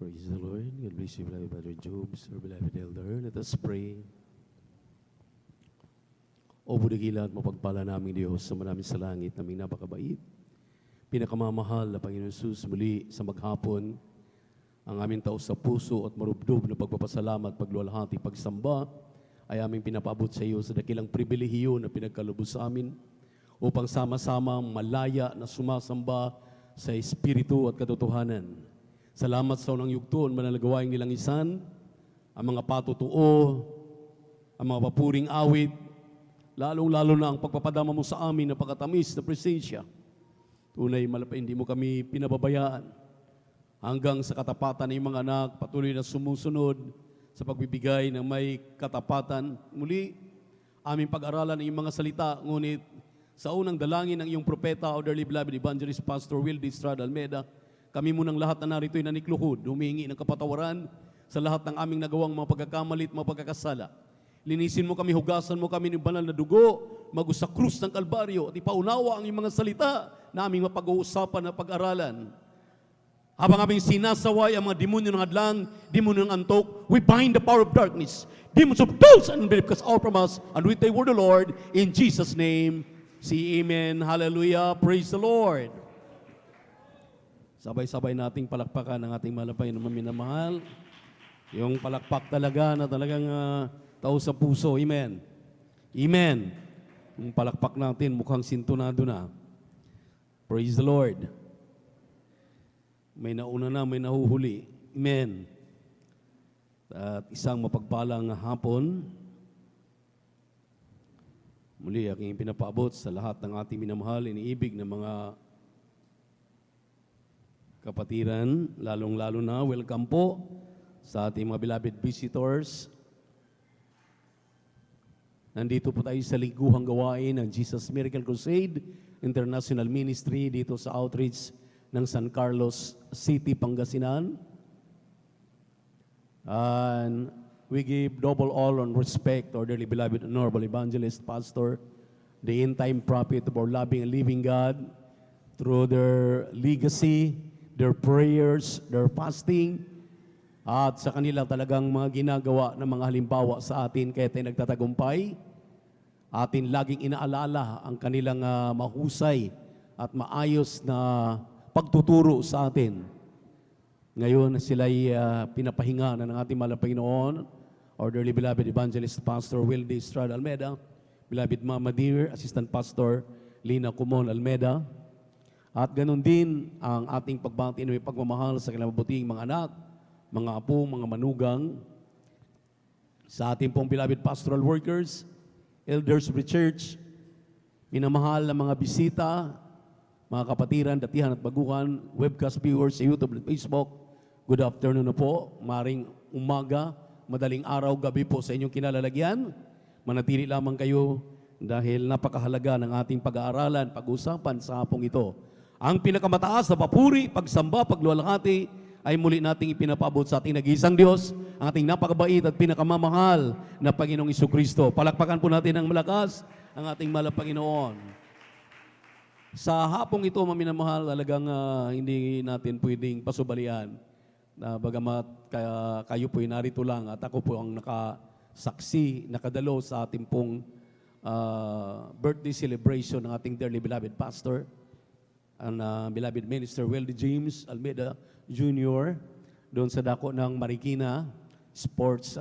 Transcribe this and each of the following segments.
Praise the Lord. God bless you, beloved Brother Jobs, our beloved elder. Let us pray. O budagila at mapagpala namin Diyos sa maraming sa langit, naming napakabait. Pinakamamahal na Panginoon Jesus, muli sa maghapon, ang aming tao sa puso at marubdob na pagpapasalamat, pagluwalhati, pagsamba, ay aming pinapaabot sa iyo sa dakilang pribilehiyo na pinagkalubos sa amin upang sama-sama malaya na sumasamba sa Espiritu at katotohanan. Salamat sa unang yugton, manalagawaing nilang isan, ang mga patutuo, ang mga papuring awit, lalong-lalo na ang pagpapadama mo sa amin na pagkatamis na presensya. Tunay, hindi mo kami pinababayaan hanggang sa katapatan ng mga anak, patuloy na sumusunod sa pagbibigay ng may katapatan. Muli, aming pag-aralan ng mga salita, ngunit sa unang dalangin ng iyong propeta, our dearly beloved evangelist Pastor Wildy Estrada Almeida, kami munang lahat na narito'y nanikluhod, humingi ng kapatawaran sa lahat ng aming nagawang mga pagkakamali at mga pagkakasala. Linisin mo kami, hugasan mo kami ng banal na dugo, magos sa krus ng Kalbaryo, at ipaunawa ang iyong mga salita na aming mapag-uusapan na pag-aralan. Habang aming sinasaway ang mga demonyo ng hadlang, demonyo ng antok, we bind the power of darkness, demons of doubts and unbelief, because all from us, and with the word of the Lord, in Jesus' name, say amen, hallelujah, praise the Lord. Sabay-sabay nating palakpakan ang ating malapay na maminamahal. Yung palakpak talaga na talagang tao sa puso. Amen. Amen. Yung palakpak natin mukhang sintonado na. Praise the Lord. May nauna na, may nahuhuli. Amen. At isang mapagpalang hapon. Muli, aking pinapaabot sa lahat ng ating minamahal, iniibig ng mga kapatiran, lalong-lalo na, welcome po sa ating mga beloved visitors. Nandito po tayo sa lingguhang gawain ng Jesus Miracle Crusade International Ministry dito sa outreach ng San Carlos City, Pangasinan. And we give double all on respect to our dearly beloved honorable evangelist, pastor, the end-time prophet of our loving and living God, through their legacy, their prayers, their fasting, at sa kanila talagang mga ginagawa ng mga halimbawa sa atin kaya tayo nagtatagumpay. Atin laging inaalala ang kanilang mahusay at maayos na pagtuturo sa atin. Ngayon sila'y pinapahinga na ng ating mahal na Panginoon, our dearly beloved evangelist Pastor Wildy Estrada Almeida, beloved Mama Dear, Assistant Pastor Lina Kumon Almeida, at ganun din ang ating pagbati na may pagmamahal sa kinabubuting mga anak, mga apo, mga manugang, sa ating pong beloved pastoral workers, elders of the church, minamahal na mga bisita, mga kapatiran, datihan at baguhan, webcast viewers sa YouTube at Facebook, good afternoon na po, maring umaga, madaling araw, gabi po sa inyong kinalalagyan. Manatili lamang kayo dahil napakahalaga ng ating pag-aaralan, pag-usapan sa hapong ito. Ang pinakamataas na papuri, pagsamba, pagluwalhati ay muli nating ipinapaabot sa ating nag-iisang Diyos, ang ating napakabait at pinakamamahal na Panginoong Jesucristo. Palakpakan po natin ng malakas ang ating mahal na Panginoon. Sa hapong ito, maminamahal, talagang hindi natin pwedeng pasubalian na bagamat kayo po'y narito lang at ako po ang nakasaksi, nakadalo sa ating pong birthday celebration ng ating dearly beloved pastor, ang beloved minister Wildy James Almeida Jr. doon sa dako ng Marikina Sports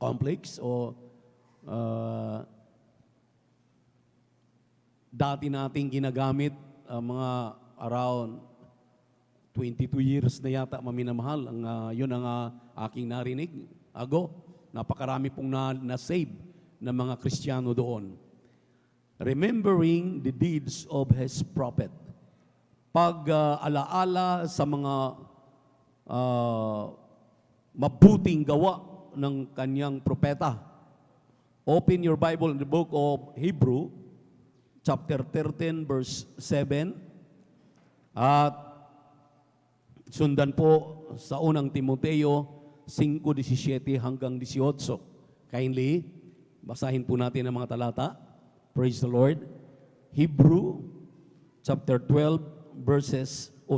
Complex o dati nating ginagamit mga around 22 years na yata maminamahal. Yun ang aking narinig. Napakarami pong na-save ng mga Kristiyano doon. Remembering the deeds of his prophet. Pag-alaala sa mga mabuting gawa ng kanyang propeta. Open your Bible in the book of Hebrew, chapter 13, verse 7. At sundan po sa unang Timoteo 5:17 hanggang 18. Kindly, basahin po natin ang mga talata. Praise the Lord. Hebrew, chapter 12,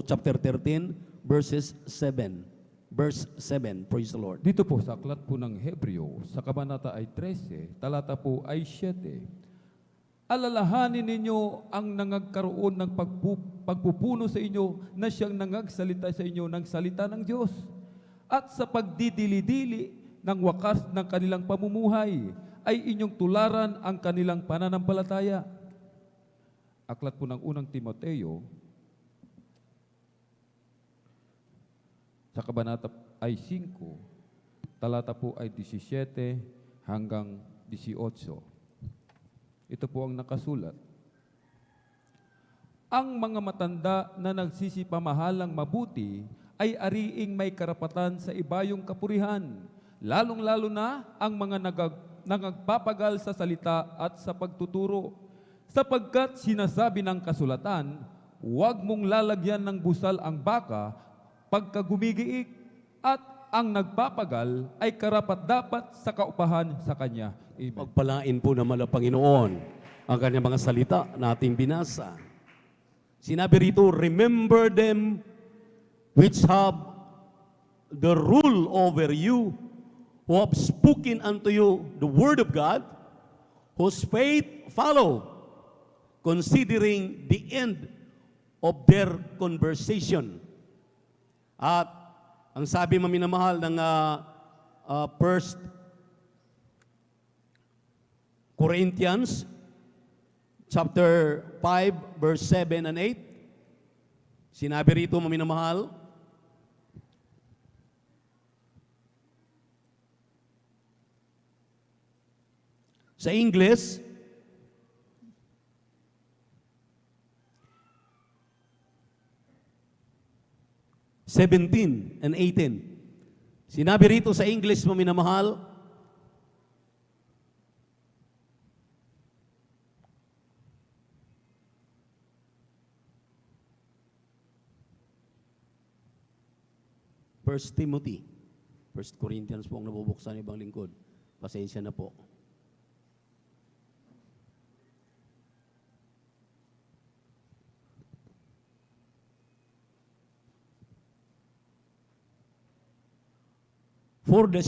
chapter 13, Verse 7, praise the Lord. Dito po sa aklat po ng Hebreo, sa kabanata ay 13, talata po ay 7. Alalahanin ninyo ang nangagkaroon ng pagpupuno sa inyo na siyang nangagsalita sa inyo ng salita ng Diyos. At sa pagdidili-dili ng wakas ng kanilang pamumuhay, ay inyong tularan ang kanilang pananampalataya. Aklat po ng unang Timoteo, sa kabanata ay 5, talata po ay 17 hanggang 18. Ito po ang nakasulat. Ang mga matanda na nagsisipamahalang mabuti ay ariing may karapatan sa ibayong kapurihan, lalong-lalo na ang mga nagpapagal sa salita at sa pagtuturo. Sapagkat sinasabi ng kasulatan, huwag mong lalagyan ng busal ang baka pagka gumigiik, at ang nagpapagal ay karapat-dapat sa kaupahan sa kanya. Amen. Pagpalain po naman ang Panginoon ang kanyang mga salita na ating binasa. Sinabi rito, remember them which have the rule over you, who have spoken unto you the word of God, whose faith follow, considering the end of their conversation. At ang sabi maminamahal ng 1 Corinthians chapter 5 verse 7 and 8, sinabi rito maminamahal, sa English, (17 and 18). Sinabi rito sa English, maminamahal, First Timothy, 1 Corinthians po ang nabubuksan ibang lingkod. Pasensya na po. For the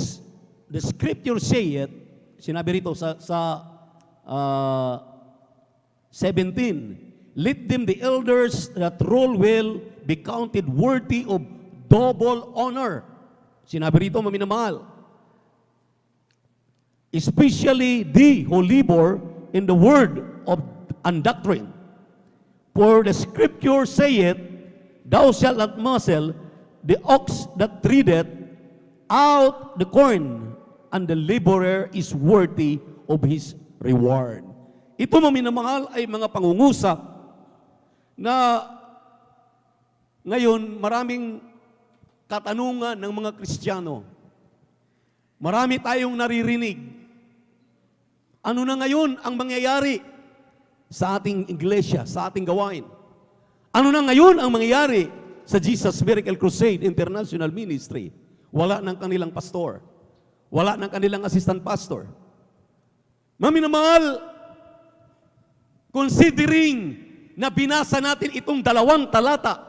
scripture saith, sinabi rito sa 17, let them the elders that rule well be counted worthy of double honor. Sinabi rito maminamahal, especially thee who labor in the word of and doctrine. For the scripture saith, thou shalt not muzzle the ox that treadeth out the corn, and the laborer is worthy of his reward. Ito maminamahal ay mga pangungusap na ngayon maraming katanungan ng mga Kristiyano. Marami tayong naririnig. Ano na ngayon ang mangyayari sa ating iglesia, sa ating gawain? Ano na ngayon ang mangyayari sa Jesus Miracle Crusade International Ministry? Wala ng kanilang pastor. Wala ng kanilang assistant pastor. Maminamahal, considering na binasa natin itong 2 talata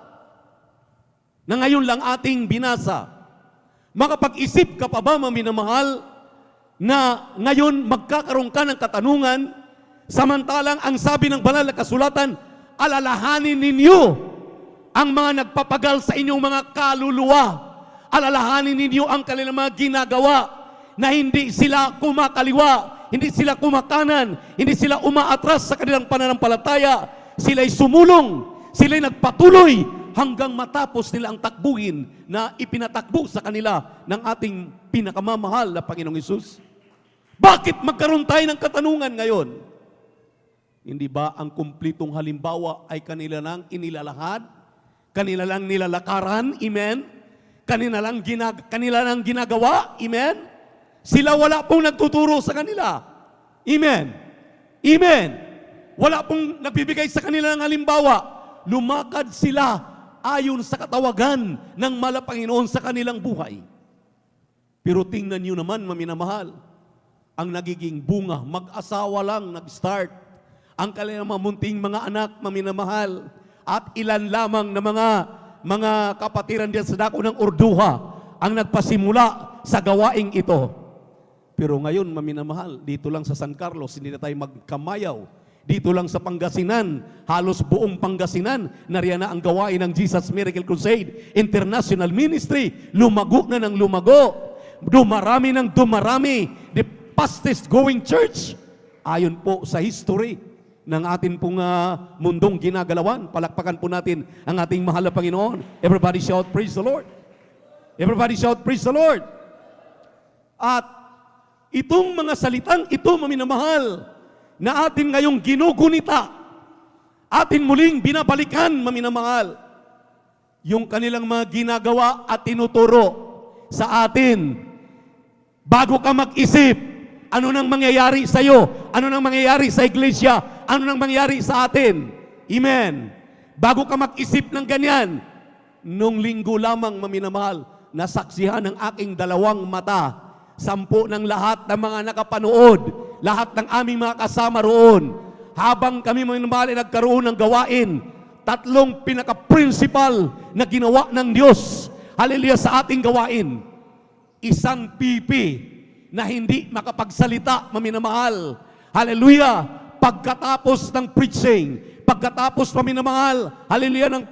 na ngayon lang ating binasa, makapag-isip ka pa ba, maminamahal, na ngayon magkakaroon ka ng katanungan, samantalang ang sabi ng banal na kasulatan, alalahanin ninyo ang mga nagpapagal sa inyong mga kaluluwa. Alalahanin ninyo ang kanilang mga ginagawa na hindi sila kumakaliwa, hindi sila kumakanan, hindi sila umaatras sa kanilang pananampalataya. Sila'y sumulong, sila'y nagpatuloy hanggang matapos nila ang takbuhin na ipinatakbo sa kanila ng ating pinakamamahal na Panginoong Hesus. Bakit magkaroon tayo ng katanungan ngayon? Hindi ba ang kumplitong halimbawa ay kanila lang inilalahad? Kanila lang nilalakaran? Amen? Kanila lang ginagawa? Amen? Sila wala pong nagtuturo sa kanila. Amen? Amen? Wala pong nagbibigay sa kanila ng halimbawa. Lumakad sila ayon sa katawagan ng Malapanginoon sa kanilang buhay. Pero tingnan niyo naman, maminamahal, ang nagiging bunga, mag-asawa lang nag-start. Ang kanilang mga munting mga anak, maminamahal, at ilan lamang na mga mga kapatiran diyan sa dako ng Orduha ang nagpasimula sa gawaing ito. Pero ngayon, maminamahal, dito lang sa San Carlos, hindi na tayo magkamayaw. Dito lang sa Pangasinan, halos buong Pangasinan, nariyan na ang gawain ng Jesus Miracle Crusade International Ministry. Lumago na ng lumago. Dumarami ng dumarami. The fastest going church. Ayon po sa history ng atin pong mundong ginagalawan. Palakpakan po natin ang ating mahal na Panginoon. Everybody shout, praise the Lord. Everybody shout, praise the Lord. At itong mga salitang ito, maminamahal, na atin ngayong ginugunita, atin muling binabalikan, maminamahal, yung kanilang mga ginagawa at tinuturo sa atin. Bago ka mag-isip, ano nang mangyayari sa iyo? Ano nang mangyayari sa iglesia? Ano nang mangyayari sa atin? Amen. Bago ka mag-isip ng ganyan, nung linggo lamang, maminamahal, nasaksihan ng aking dalawang mata, 10 ng lahat ng mga nakapanood, lahat ng aming mga kasama roon, habang kami maminamahal ay nagkaroon ng gawain, 3 pinaka-principal na ginawa ng Diyos, hallelujah, sa ating gawain. Isang pipi na hindi makapagsalita, maminamahal. Hallelujah! Pagkatapos ng preaching, pagkatapos, maminamahal, hallelujah, ng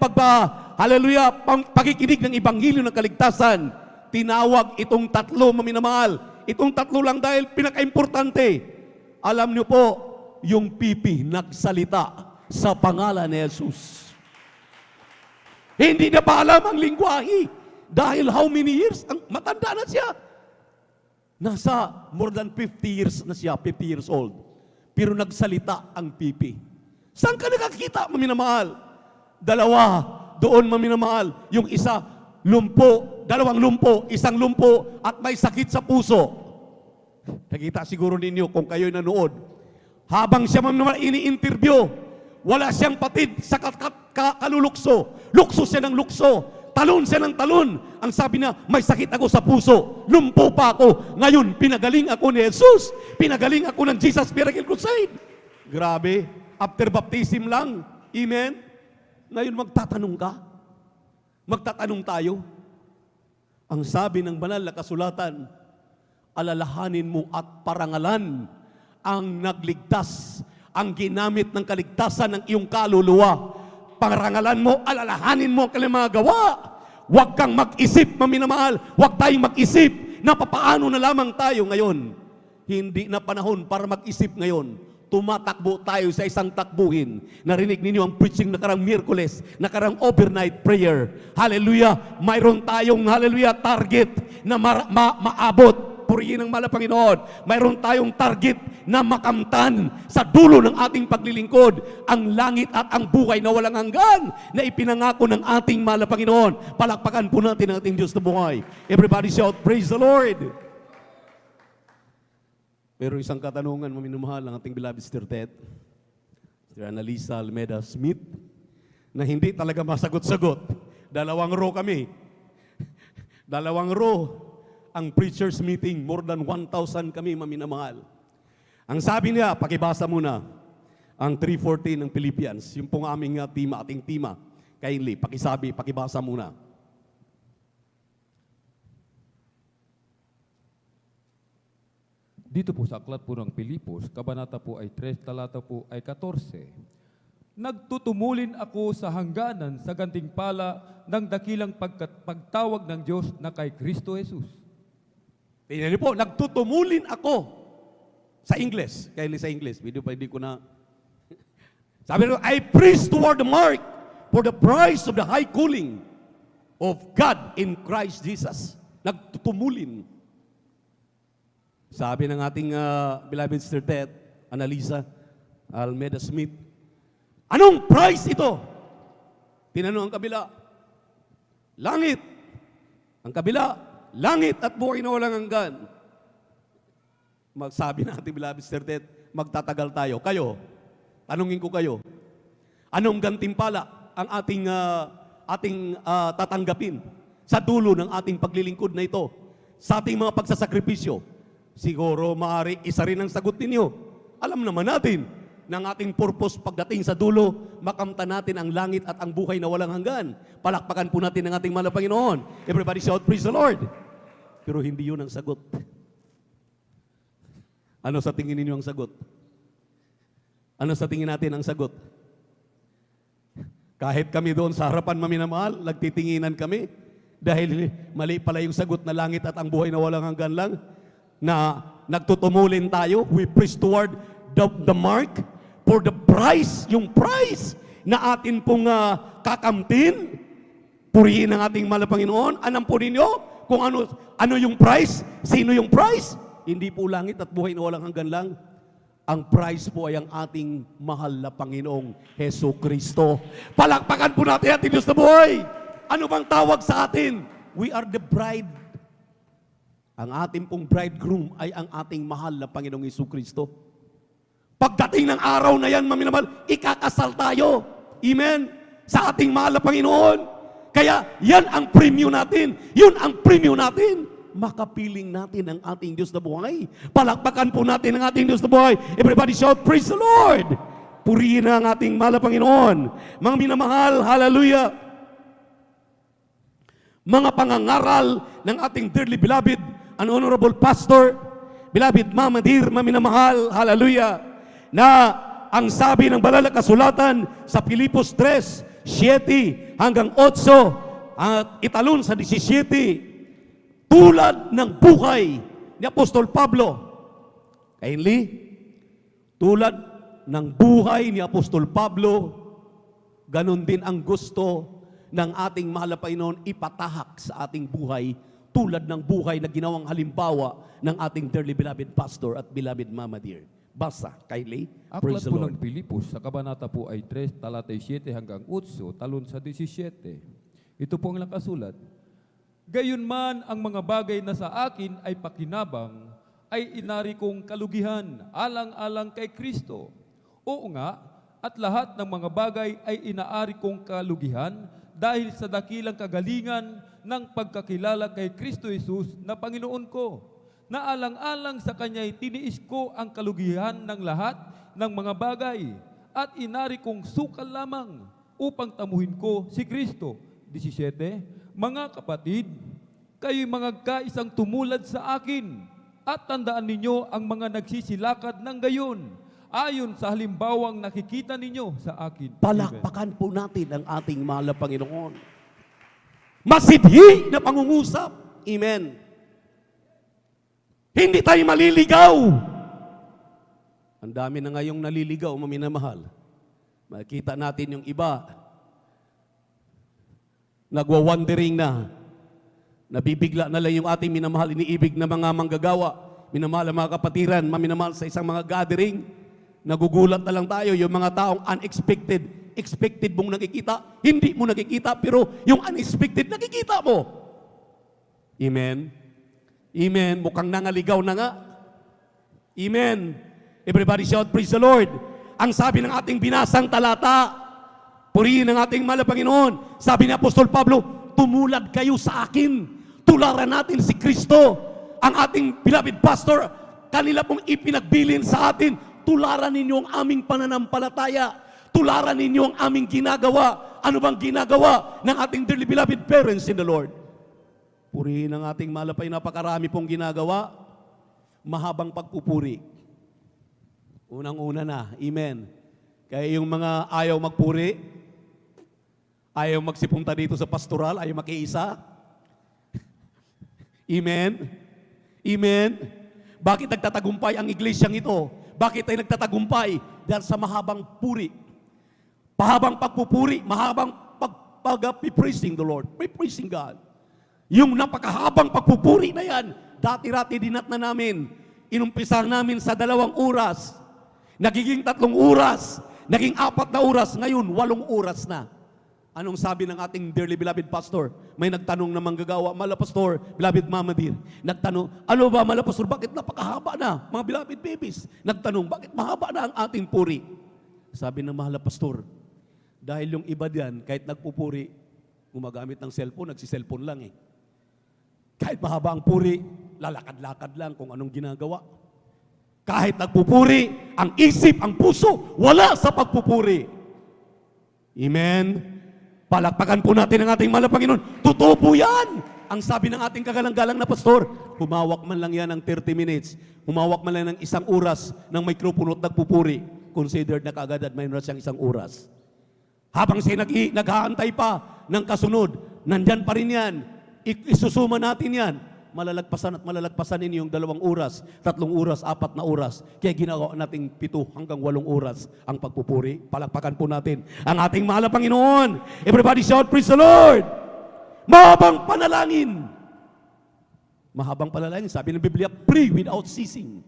pakikinig ng Ebanghelyo ng kaligtasan, tinawag itong 3, maminamahal. Itong 3 lang dahil pinaka-importante. Alam niyo po, yung pipi nagsalita sa pangalan ni Jesus. Hindi na pa alam ang lingwahe. Dahil how many years? Matanda na siya. Nasa more than 50 years na siya, 50 years old. Pero nagsalita ang pipi. Saan ka nakakita, maminamahal? 2 doon, maminamahal. Yung isa, lumpo, 2 lumpo, 1 lumpo, at may sakit sa puso. Nakita siguro ninyo kung kayo'y nanood. Habang siya, maminamahal, ini-interview, wala siyang patid sa kalulukso. Lukso siya ng lukso. Talon siya ng talon. Ang sabi niya, may sakit ako sa puso. Lumpo pa ako. Ngayon, pinagaling ako ni Jesus. Pinagaling ako ng Jesus Miracle Crusade. Grabe. After baptism lang. Amen. Ngayon, magtatanong ka. Magtatanong tayo. Ang sabi ng banal na kasulatan, alalahanin mo at parangalan ang nagligtas, ang ginamit ng kaligtasan ng iyong kaluluwa. Parangalan mo, alalahanin mo ang kanilang mga gawa. Huwag kang mag-isip, maminamahal. Huwag tayong mag-isip na papaano na lamang tayo ngayon. Hindi na panahon para mag-isip ngayon. Tumatakbo tayo sa isang takbuhin. Narinig ninyo ang preaching nakarang Miyerkules, nakarang overnight prayer. Hallelujah! Mayroon tayong, hallelujah, target na maabot. Purihin ang mahal na Panginoon. Mayroon tayong target na makamtan sa dulo ng ating paglilingkod ang langit at ang buhay na walang hanggan na ipinangako ng ating mahal na Panginoon. Palakpakan po natin ang ating Diyos na buhay. Everybody shout, praise the Lord! Pero isang katanungan, maminumahal, ng ating beloved Sister Ted, Sister Annalisa Almeida Smith, na hindi talaga masagot-sagot. 2 row kami. 2 row ang preachers meeting, more than 1,000 kami, maminamahal. Ang sabi niya, pakibasa muna ang 3:14 ng Philippians, yung pong aming ating tima, kindly, pakibasa muna. Dito po sa aklat po ng Pilipos, kabanata po ay 3, talata po ay 14. Nagtutumulin ako sa hangganan sa gantimpala ng dakilang pagtawag ng Diyos na kay Kristo Jesus. Tingnan niyo po, nagtutumulin ako sa English. Kaya sa English, hindi ko na. Sabi niyo, I press toward the mark for the prize of the high calling of God in Christ Jesus. Nagtutumulin. Sabi ng ating beloved Sister Ted, Annalisa Almeida Smith, anong prize ito? Tinanong ang kabila, langit. Ang kabila, langit at buhay na walang hanggan. Magsabi na ating beloved Sister Ted, magtatagal tayo. Kayo, tanungin ko kayo, anong gantimpala ang ating tatanggapin sa dulo ng ating paglilingkod na ito, sa ating mga pagsasakripisyo? Siguro, maaari isa rin ang sagot ninyo. Alam naman natin, ng ating purpose pagdating sa dulo, makamtan natin ang langit at ang buhay na walang hanggan. Palakpakan po natin ang ating mahal na Panginoon. Everybody shout, praise the Lord. Pero hindi yun ang sagot. Ano sa tingin ninyo ang sagot? Ano sa tingin natin ang sagot? Kahit kami doon sa harapan maminamahal, nagtitinginan kami dahil mali pala yung sagot na langit at ang buhay na walang hanggan lang, na nagtutumulin tayo, we press toward the mark for the prize, yung prize na atin pong kakamtin. Purihin ang ating mahal na Panginoon. Alam po ninyo kung ano yung prize? Sino yung prize? Hindi po langit at buhay na walang hanggan lang. Ang prize po ay ang ating mahal na Panginoong Heso Kristo. Palakpakan po natin ating Diyos na buhay. Ano bang tawag sa atin? We are the bride. Ang ating pong bridegroom ay ang ating mahal na Panginoong Heso Kristo. Pagdating ng araw na yan, maminamahal, ikakasal tayo. Amen? Sa ating mahal na Panginoon. Kaya yan ang premium natin. Yun ang premium natin. Makapiling natin ang ating Diyos na buhay. Palakpakan po natin ang ating Diyos na buhay. Everybody shout, praise the Lord! Purihin ang ating mahal na Panginoon. Mga minamahal, hallelujah! Mga pangangaral ng ating dearly beloved and honorable pastor, beloved Mama Dear, maminamahal, hallelujah! Na ang sabi ng banal na kasulatan sa Filipos 3, 7 hanggang 8 at italon sa 17, tulad ng buhay ni Apostol Pablo. Kindly, tulad ng buhay ni Apostol Pablo, ganon din ang gusto ng ating mahal na Panginoon ipatahak sa ating buhay, tulad ng buhay na ginawang halimbawa ng ating dearly beloved pastor at beloved Mama Dear. Basta, kindly, praise Aklat the po Lord. ng Pilipos, sa kabanata po ay 3, talatay 7 hanggang 8, talon sa 17. Ito po ang nakasulat. Gayunman ang mga bagay na sa akin ay pakinabang, ay inari kong kalugihan, alang-alang kay Kristo. Oo nga, at lahat ng mga bagay ay inaari kong kalugihan dahil sa dakilang kagalingan ng pagkakilala kay Kristo Jesus na Panginoon ko. Na alang-alang sa Kanya'y tiniis ko ang kalugihan ng lahat ng mga bagay at inari kong sukal lamang upang tamuhin ko si Kristo. 17, mga kapatid, kayo'y mga kaisang tumulad sa akin at tandaan ninyo ang mga nagsisilakad ng gayon ayon sa halimbawang nakikita ninyo sa akin. Palakpakan po natin ang ating mahal na Panginoon. Masidhi na pangungusap. Amen. Hindi tayo maliligaw. Ang dami na ngayong naliligaw, maminamahal. Makikita natin yung iba, nagwa-wandering na, nabibigla na lang yung ating minamahal, iniibig na mga manggagawa, minamahal ang mga kapatiran, maminamahal sa isang mga gathering, nagugulat na lang tayo, yung mga taong expected mong nakikita, hindi mo nakikita, pero yung unexpected nakikita mo. Amen? Amen. Mukhang nangaligaw na nga. Amen. Everybody shout, praise the Lord. Ang sabi ng ating binasang talata, purihin ang ating mahal na Panginoon. Sabi ni Apostol Pablo, tumulad kayo sa akin. Tularan natin si Kristo. Ang ating beloved pastor, kanila pong ipinagbilin sa atin, tularan ninyo ang aming pananampalataya. Tularan ninyo ang aming ginagawa. Ano bang ginagawa ng ating dearly beloved parents in the Lord? Purihin ang ating malapay, napakarami pong ginagawa, mahabang pagpupuri. Unang-una na, amen. Kaya yung mga ayaw magpuri, ayaw magsipunta dito sa pastoral, ayaw makiisa. Amen? Amen? Bakit nagtatagumpay ang iglesyang ito? Bakit tayo nagtatagumpay? Dahil sa mahabang puri. Pahabang pagpupuri, mahabang pag-praising the Lord, praising God. Yung napakahabang pagpupuri na yan, dati-rati dinat na namin, inumpisahan namin sa 2 oras, nagiging 3 oras, naging 4 na oras, ngayon 8 oras na. Anong sabi ng ating dearly beloved pastor? May nagtanong na manggagawa, Mala Pastor, beloved Mama Dear, nagtanong, ano ba Mala Pastor, bakit napakahaba na, mga beloved babies? Nagtanong, bakit mahaba na ang ating puri? Sabi ng Mala Pastor, dahil yung iba diyan, kahit nagpupuri, gumagamit ng cellphone, nagsiselfone lang eh. Kahit mahaba ang puri, lalakad-lakad lang kung anong ginagawa. Kahit nagpupuri, ang isip, ang puso, wala sa pagpupuri. Amen? Palakpakan po natin ang ating mahal na Panginoon. Totoo po yan. Ang sabi ng ating kagalang-galang na pastor, humawak man lang yan ng 30 minutes, humawak man lang ng 1 oras ng mikropono at nagpupuri, considered na kaagad at mayroon siyang 1 oras. Habang siya naghahantay pa ng kasunod, nandyan pa rin yan. Isusuma natin yan. Malalagpasan ninyo yung 2 oras, 3 oras, 4 na oras. Kaya ginagawa nating 7 hanggang 8 oras ang pagpupuri. Palakpakan po natin ang ating mahal na Panginoon. Everybody shout, praise the Lord! Mahabang panalangin. Mahabang panalangin. Sabi ng Biblia, pray without ceasing.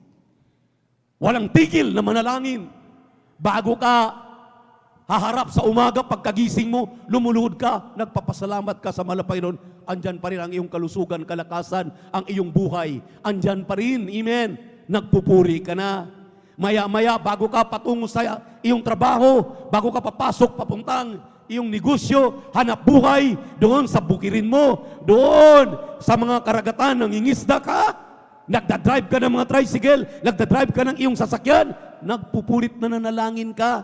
Walang tigil na manalangin. Bago ka haharap sa umaga, pagkagising mo, lumuluhod ka, nagpapasalamat ka sa mahal na Panginoon. Andyan pa rin ang iyong kalusugan, kalakasan, ang iyong buhay. Andyan pa rin, amen. Nagpupuri ka na. Maya-maya, bago ka patungo sa iyong trabaho, bago ka papasok, papuntang iyong negosyo, hanap buhay, doon sa bukirin mo, doon sa mga karagatan, nangingisda ka, nagdadrive ka ng mga tricycle, nagdadrive ka ng iyong sasakyan, nagpupurit na nanalangin ka.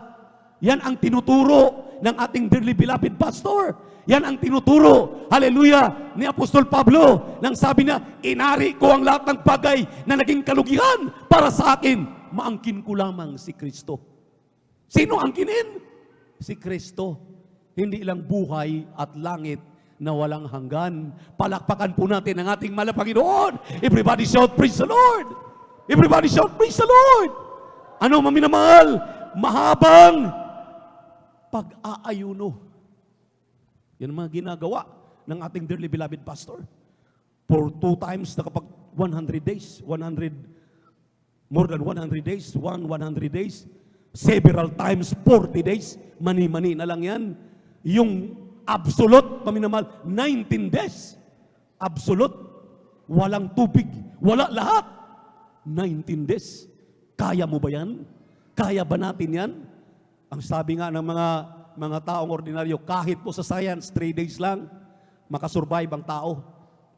Yan ang tinuturo ng ating dearly beloved pastor. Yan ang tinuturo, hallelujah, ni Apostol Pablo, nang sabi niya, inari ko ang lahat ng bagay na naging kalugihan para sa akin. Maangkin ko lamang si Kristo. Sino angkinin? Si Kristo. Hindi lang buhay at langit na walang hanggan. Palakpakan po natin ang ating mahal na Panginoon. Everybody shout, praise the Lord! Everybody shout, praise the Lord! Ano, maminamahal? Mahabang pag-aayuno. Yan ang mga ginagawa ng ating dearly beloved pastor. For 2 times na kapag 100 days, more than 100 days, 100 days, several times 40 days, mani-mani na lang yan. Yung absolute, paminamahal, 19 days. Absolute. Walang tubig. Wala lahat. 19 days. Kaya mo ba yan? Kaya ba natin yan? Ang sabi nga ng mga taong ordinaryo, kahit po sa science, 3 days lang, makasurvive ang tao.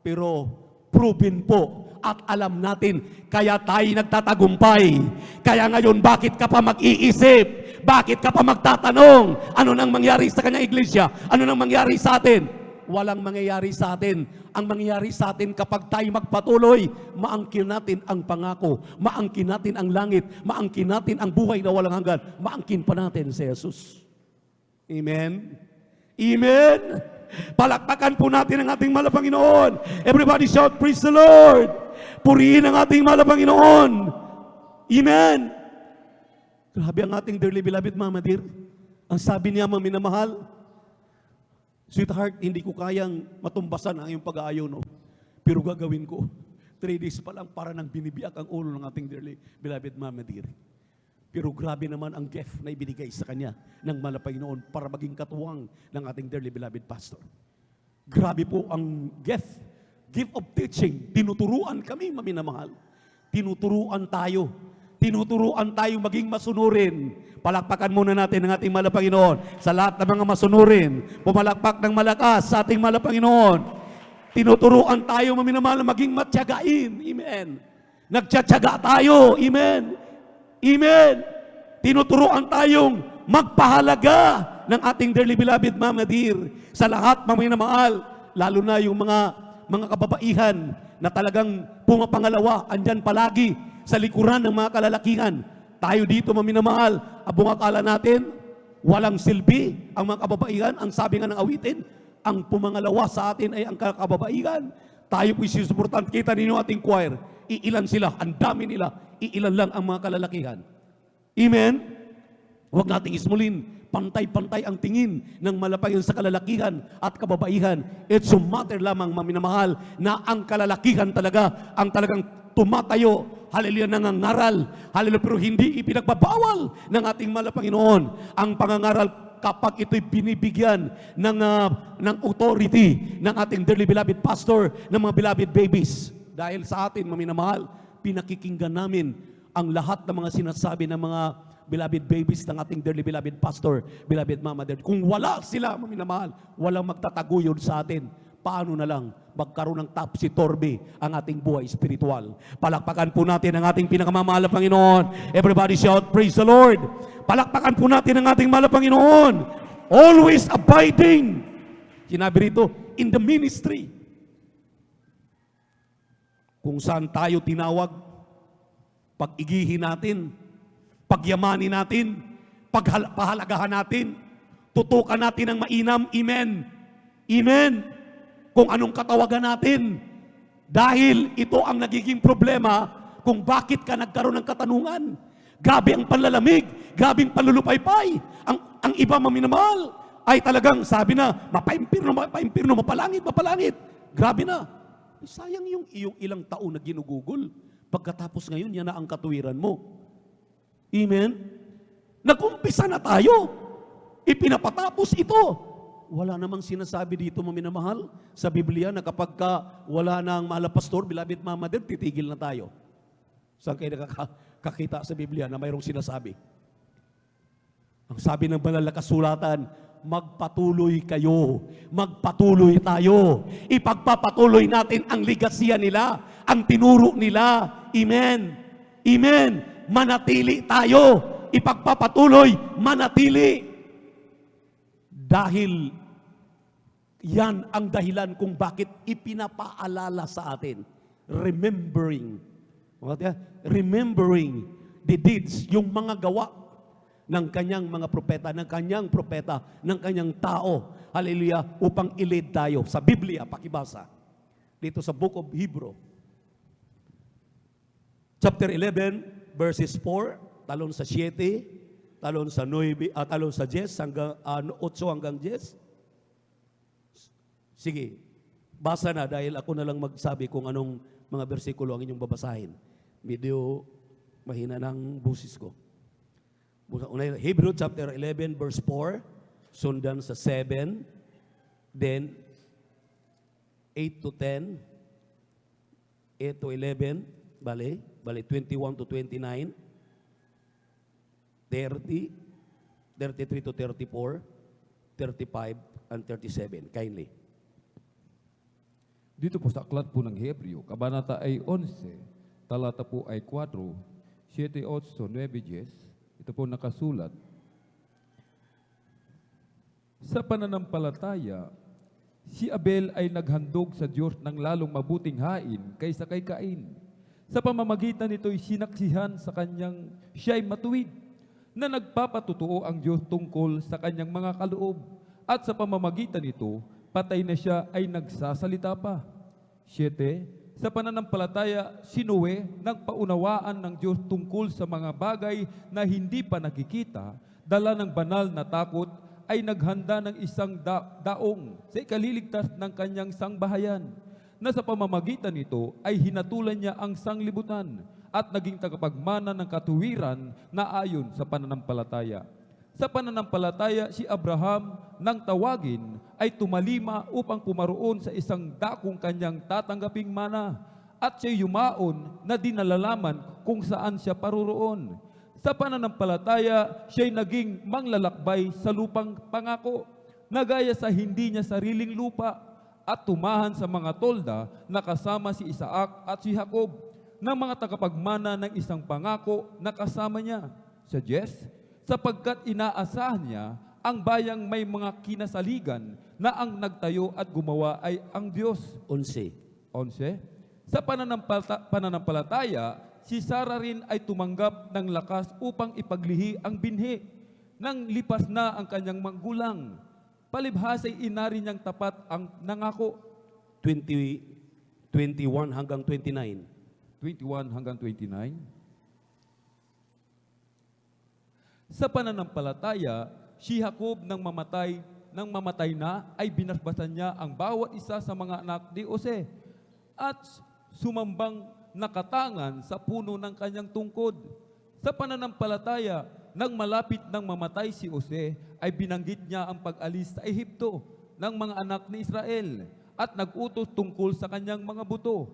Pero proven po at alam natin, kaya tayo nagtatagumpay. Kaya ngayon, bakit ka pa mag-iisip? Bakit ka pa magtatanong? Ano nang mangyari sa kanyang iglesia? Ano nang mangyari sa atin? Walang mangyayari sa atin. Ang mangyayari sa atin kapag tayo magpatuloy, maangkin natin ang pangako, maangkin natin ang langit, maangkin natin ang buhay na walang hanggan, maangkin pa natin si Jesus. Amen? Amen? Palakpakan po natin ang ating mahal na Panginoon. Everybody shout, praise the Lord! Purihin ang ating mahal na Panginoon. Amen? Grabe ang ating dearly beloved Mama Dear. Ang sabi niya, maminamahal, sweetheart, hindi ko kayang matumbasan ang iyong pag-aayuno. Pero gagawin ko. 3 days pa lang para nang binibiyak ang ulo ng ating dearly beloved Mama Dear. Pero grabe naman ang gift na ibinigay sa kanya ng mahal na Panginoon para maging katuwang ng ating dearly beloved pastor. Grabe po ang gift of teaching. Tinuturuan kami, maminamahal. Tinuturuan tayo. Tinuturuan tayo maging masunurin. Palakpakan muna natin ang ating mahal na Panginoon. Sa lahat ng mga masunurin, pumalakpak ng malakas sa ating mahal na Panginoon. Tinuturuan tayo, maminamahal, na maging matiyagain. Amen. Nagtiyatyaga tayo. Amen. Amen. Tinuturuan tayong magpahalaga ng ating dearly beloved Mama Dear sa lahat, maminamahal, lalo na yung mga kababaihan na talagang pumapangalawa, andyan palagi sa likuran ng mga kalalakihan. Tayo dito, maminamahal, abong akala natin, walang silbi ang mga kababaihan. Ang sabi nga ng awitin, ang pumangalawa sa atin ay ang kababaihan. Tayo po'y sinusuportan. Kita ninyo ating choir, iilan sila, ang dami nila, iilan lang ang mga kalalakihan. Amen? Huwag nating ismulin, pantay-pantay ang tingin ng malapayan sa kalalakihan at kababaihan. It's a matter lamang, maminamahal, na ang kalalakihan talaga, ang talagang tumatayo, hallelujah, nangangaral, hallelujah, pero hindi ipinagbabawal ng ating mahal na Panginoon ang pangangaral kapag ito'y binibigyan ng authority ng ating dearly beloved pastor, ng mga beloved babies. Dahil sa atin, maminamahal, pinakikinggan namin ang lahat ng mga sinasabi ng mga beloved babies ng ating dearly beloved pastor, beloved Mama Dear. Kung wala sila, maminamahal, walang magtataguyod sa atin. paano na lang magkaroon ng topsy-turvy ang ating buhay espiritual. Palakpakan po natin ang ating pinakamamahal na Panginoon. Everybody shout, praise the Lord. Palakpakan po natin ang ating mahal na Panginoon. Always abiding. Sinabi rito, in the ministry. Kung saan tayo tinawag, pag-igihin natin, pagyamanin natin, pahalagahan natin, tutukan natin ng mainam. Amen. Amen. Kung anong katawagan natin. Dahil ito ang nagiging problema kung bakit ka nagkaroon ng katanungan. Grabe ang panlalamig, grabe ang panlulupaypay. Ang iba maminamahal ay talagang sabi na, mapaimpirno, mapalangit. Grabe na. Sayang yung iyong ilang taon na ginugugol. Pagkatapos ngayon, yan na ang katuwiran mo. Amen? Nag-umpisa na tayo. Ipinapatapos ito. Wala namang sinasabi dito, maminamahal, sa Biblia na kapag wala nang mahal na pastor, beloved mama din, titigil na tayo. Saan kayo nakakakita sa Biblia na mayroong sinasabi? Ang sabi ng banal na kasulatan, magpatuloy kayo, magpatuloy tayo. Ipagpapatuloy natin ang legasya nila, ang tinuro nila. Amen. Amen. Manatili tayo. Ipagpapatuloy, manatili. Dahil yan ang dahilan kung bakit ipinapaalala sa atin. Remembering the deeds, yung mga gawa ng kanyang mga propeta, ng kanyang tao. Hallelujah, upang i-lead tayo. Sa Biblia, pakibasa. Dito sa Book of Hebrew. Chapter 11, verses 4, talon sa 7, talon sa 9, talon sa 10, hanggang 8 hanggang 10. Sige, basa na dahil ako na lang magsabi kung anong mga bersikulo ang inyong babasahin. Medyo mahina ng busis ko. Hebrew chapter 11 verse 4, sundan sa 7, then 8 to 10, 8 to 11, bale 21 to 29, 30, 33 to 34, 35, and 37. Kindly. Dito po sa aklat po ng Hebreo, kabanata ay 11, talata po ay 4, 7, 8, 9, 10. Ito po nakasulat. Sa pananampalataya, si Abel ay naghandog sa Diyos ng lalong mabuting hain kaysa kay Cain. Sa pamamagitan nito'y sinaksihan sa kanyang siya'y matuwid, na nagpapatutuo ang Diyos tungkol sa kanyang mga kaloob. At sa pamamagitan nito, patay na siya ay nagsasalita pa. 7. Sa pananampalataya, si Noe nang paunawaan ng Diyos tungkol sa mga bagay na hindi pa nakikita, dala ng banal na takot, ay naghanda ng isang daong sa ikaliligtas ng kanyang sangbahayan, na sa pamamagitan nito ay hinatulan niya ang sanglibutan at naging tagapagmana ng katuwiran na ayon sa pananampalataya. Sa pananampalataya, si Abraham nang tawagin ay tumalima upang pumaroon sa isang dakong kanyang tatanggaping mana, at siya yumaon na dinalalaman kung saan siya paroroon. Sa pananampalataya, siya'y naging manglalakbay sa lupang pangako, na gaya sa hindi niya sariling lupa, at tumahan sa mga tolda na kasama si Isaac at si Jacob, ng mga tagapagmana ng isang pangako na kasama niya. Sa 10, sapagkat inaasahan niya ang bayang may mga kinasaligan na ang nagtayo at gumawa ay ang Diyos. 11. Sa pananampalataya, si Sarah rin ay tumanggap ng lakas upang ipaglihi ang binhi nang lipas na ang kanyang magulang. Palibhasa'y inari niyang tapat ang nangako. 21 hanggang 29. 21 hanggang 29. Sa pananampalataya, si Jacob nang mamatay na, ay binasbasan niya ang bawat isa sa mga anak ni Jose at sumambang nakatangan sa puno ng kanyang tungkod. Sa pananampalataya, nang malapit nang mamatay si Jose, ay binanggit niya ang pag-alis sa Ehipto ng mga anak ni Israel at nag-utos tungkol sa kanyang mga buto.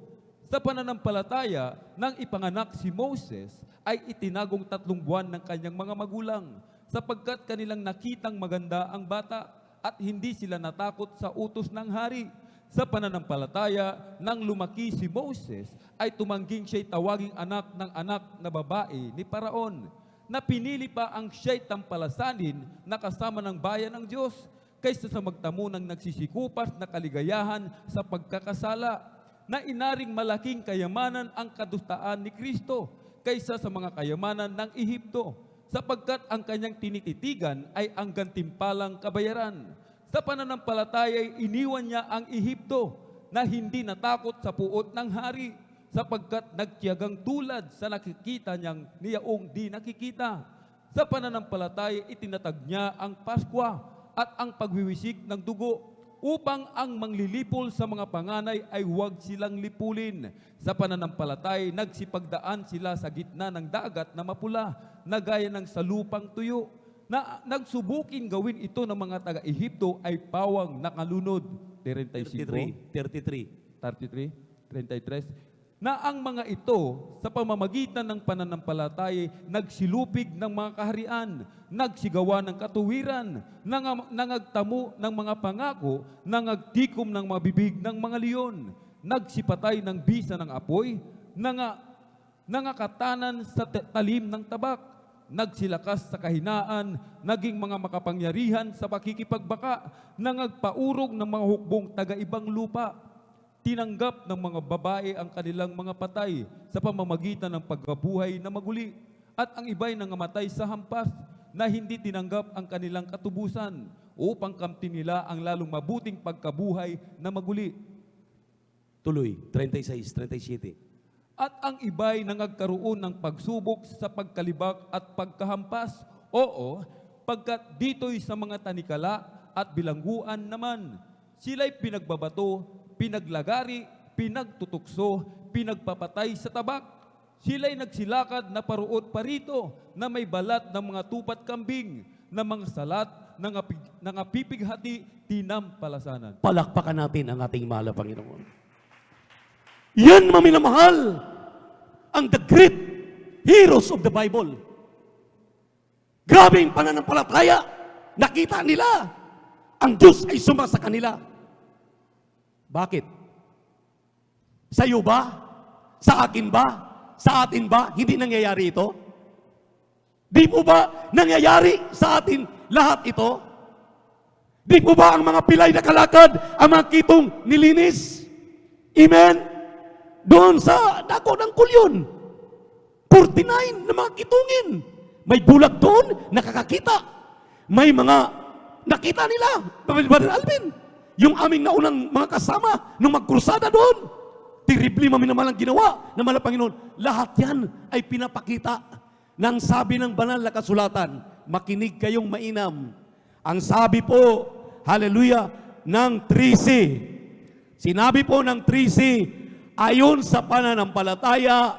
Sa pananampalataya, nang ipanganak si Moses, ay itinagong 3 buwan ng kanyang mga magulang, sapagkat kanilang nakitang maganda ang bata at hindi sila natakot sa utos ng hari. Sa pananampalataya, nang lumaki si Moses, ay tumangging siya'y tawaging anak ng anak na babae ni Paraon, na pinili pa ang siya'y tampalasanin na kasama ng bayan ng Diyos, kaysa sa magtamo ng nagsisikupas na kaligayahan sa pagkakasala, na inaring malaking kayamanan ang kadustaan ni Kristo kaysa sa mga kayamanan ng Ehipto, sapagkat ang kanyang tinititigan ay ang gantimpalang kabayaran. Sa pananampalataya ay iniwan niya ang Ehipto na hindi natakot sa puot ng hari, sapagkat nagtiyagang tulad sa nakikita niyang niyaong di nakikita. Sa pananampalataya itinatag niya ang Paskwa at ang pagwiwisik ng dugo, upang ang manglilipol sa mga panganay ay huwag silang lipulin. Sa pananampalatay, nagsipagdaan sila sa gitna ng dagat na mapula, na gaya ng salupang tuyo, na nagsubukin gawin ito ng mga taga-Ehipto ay pawang nakalunod. 35, 33. 33, na ang mga ito sa pamamagitan ng pananampalataya nagsilupig ng mga kaharian, nagsigawa ng katuwiran, nangagtamo ng mga pangako, nangagtikom ng mga bibig ng mga leon, nagsipatay ng bisa ng apoy, nangakatanan sa talim ng tabak, nagsilakas sa kahinaan, naging mga makapangyarihan sa pakikipagbaka, nangagpaurog ng mga hukbong taga-ibang lupa, tinanggap ng mga babae ang kanilang mga patay sa pamamagitan ng pagkabuhay na maguli, at ang iba'y nangamatay sa hampas na hindi tinanggap ang kanilang katubusan upang kamtin nila ang lalong mabuting pagkabuhay na maguli. Tuloy, 36, 37. At ang iba'y nangagkaroon ng pagsubok sa pagkalibak at pagkahampas. Oo, pagkat dito'y sa mga tanikala at bilangguan naman, sila'y pinagbabato, pinaglagari, pinagtutukso, pinagpapatay sa tabak. Sila'y nagsilakad na paruot parito na may balat ng mga tupat kambing, na mga salat ng apipighati tinampalasanan. Palakpakan natin ang ating mahal na Panginoon. Yan, maminamahal, ang the great heroes of the Bible. Grabing pananampalataya. Nakita nila, ang Diyos ay sumasa kanila. Bakit? Sa iyo ba? Sa akin ba? Sa atin ba? Hindi nangyayari ito? Di po ba nangyayari sa atin lahat ito? Di po ba ang mga pilay na kalakad, ang mga kitong nilinis? Amen? Doon sa dako ng kulyon, 49 na mga kitungin. May bulag doon, nakakakita. May mga nakita nila, Brother Alvin. Yung aming naunang mga kasama nung magkrusada doon, terribly maminamalang ginawa ng mahal na Panginoon. Lahat yan ay pinapakita ng sabi ng banal na kasulatan. Makinig kayong mainam. Ang sabi po, hallelujah, ng 3C. Sinabi po ng 3C, ayon sa pananampalataya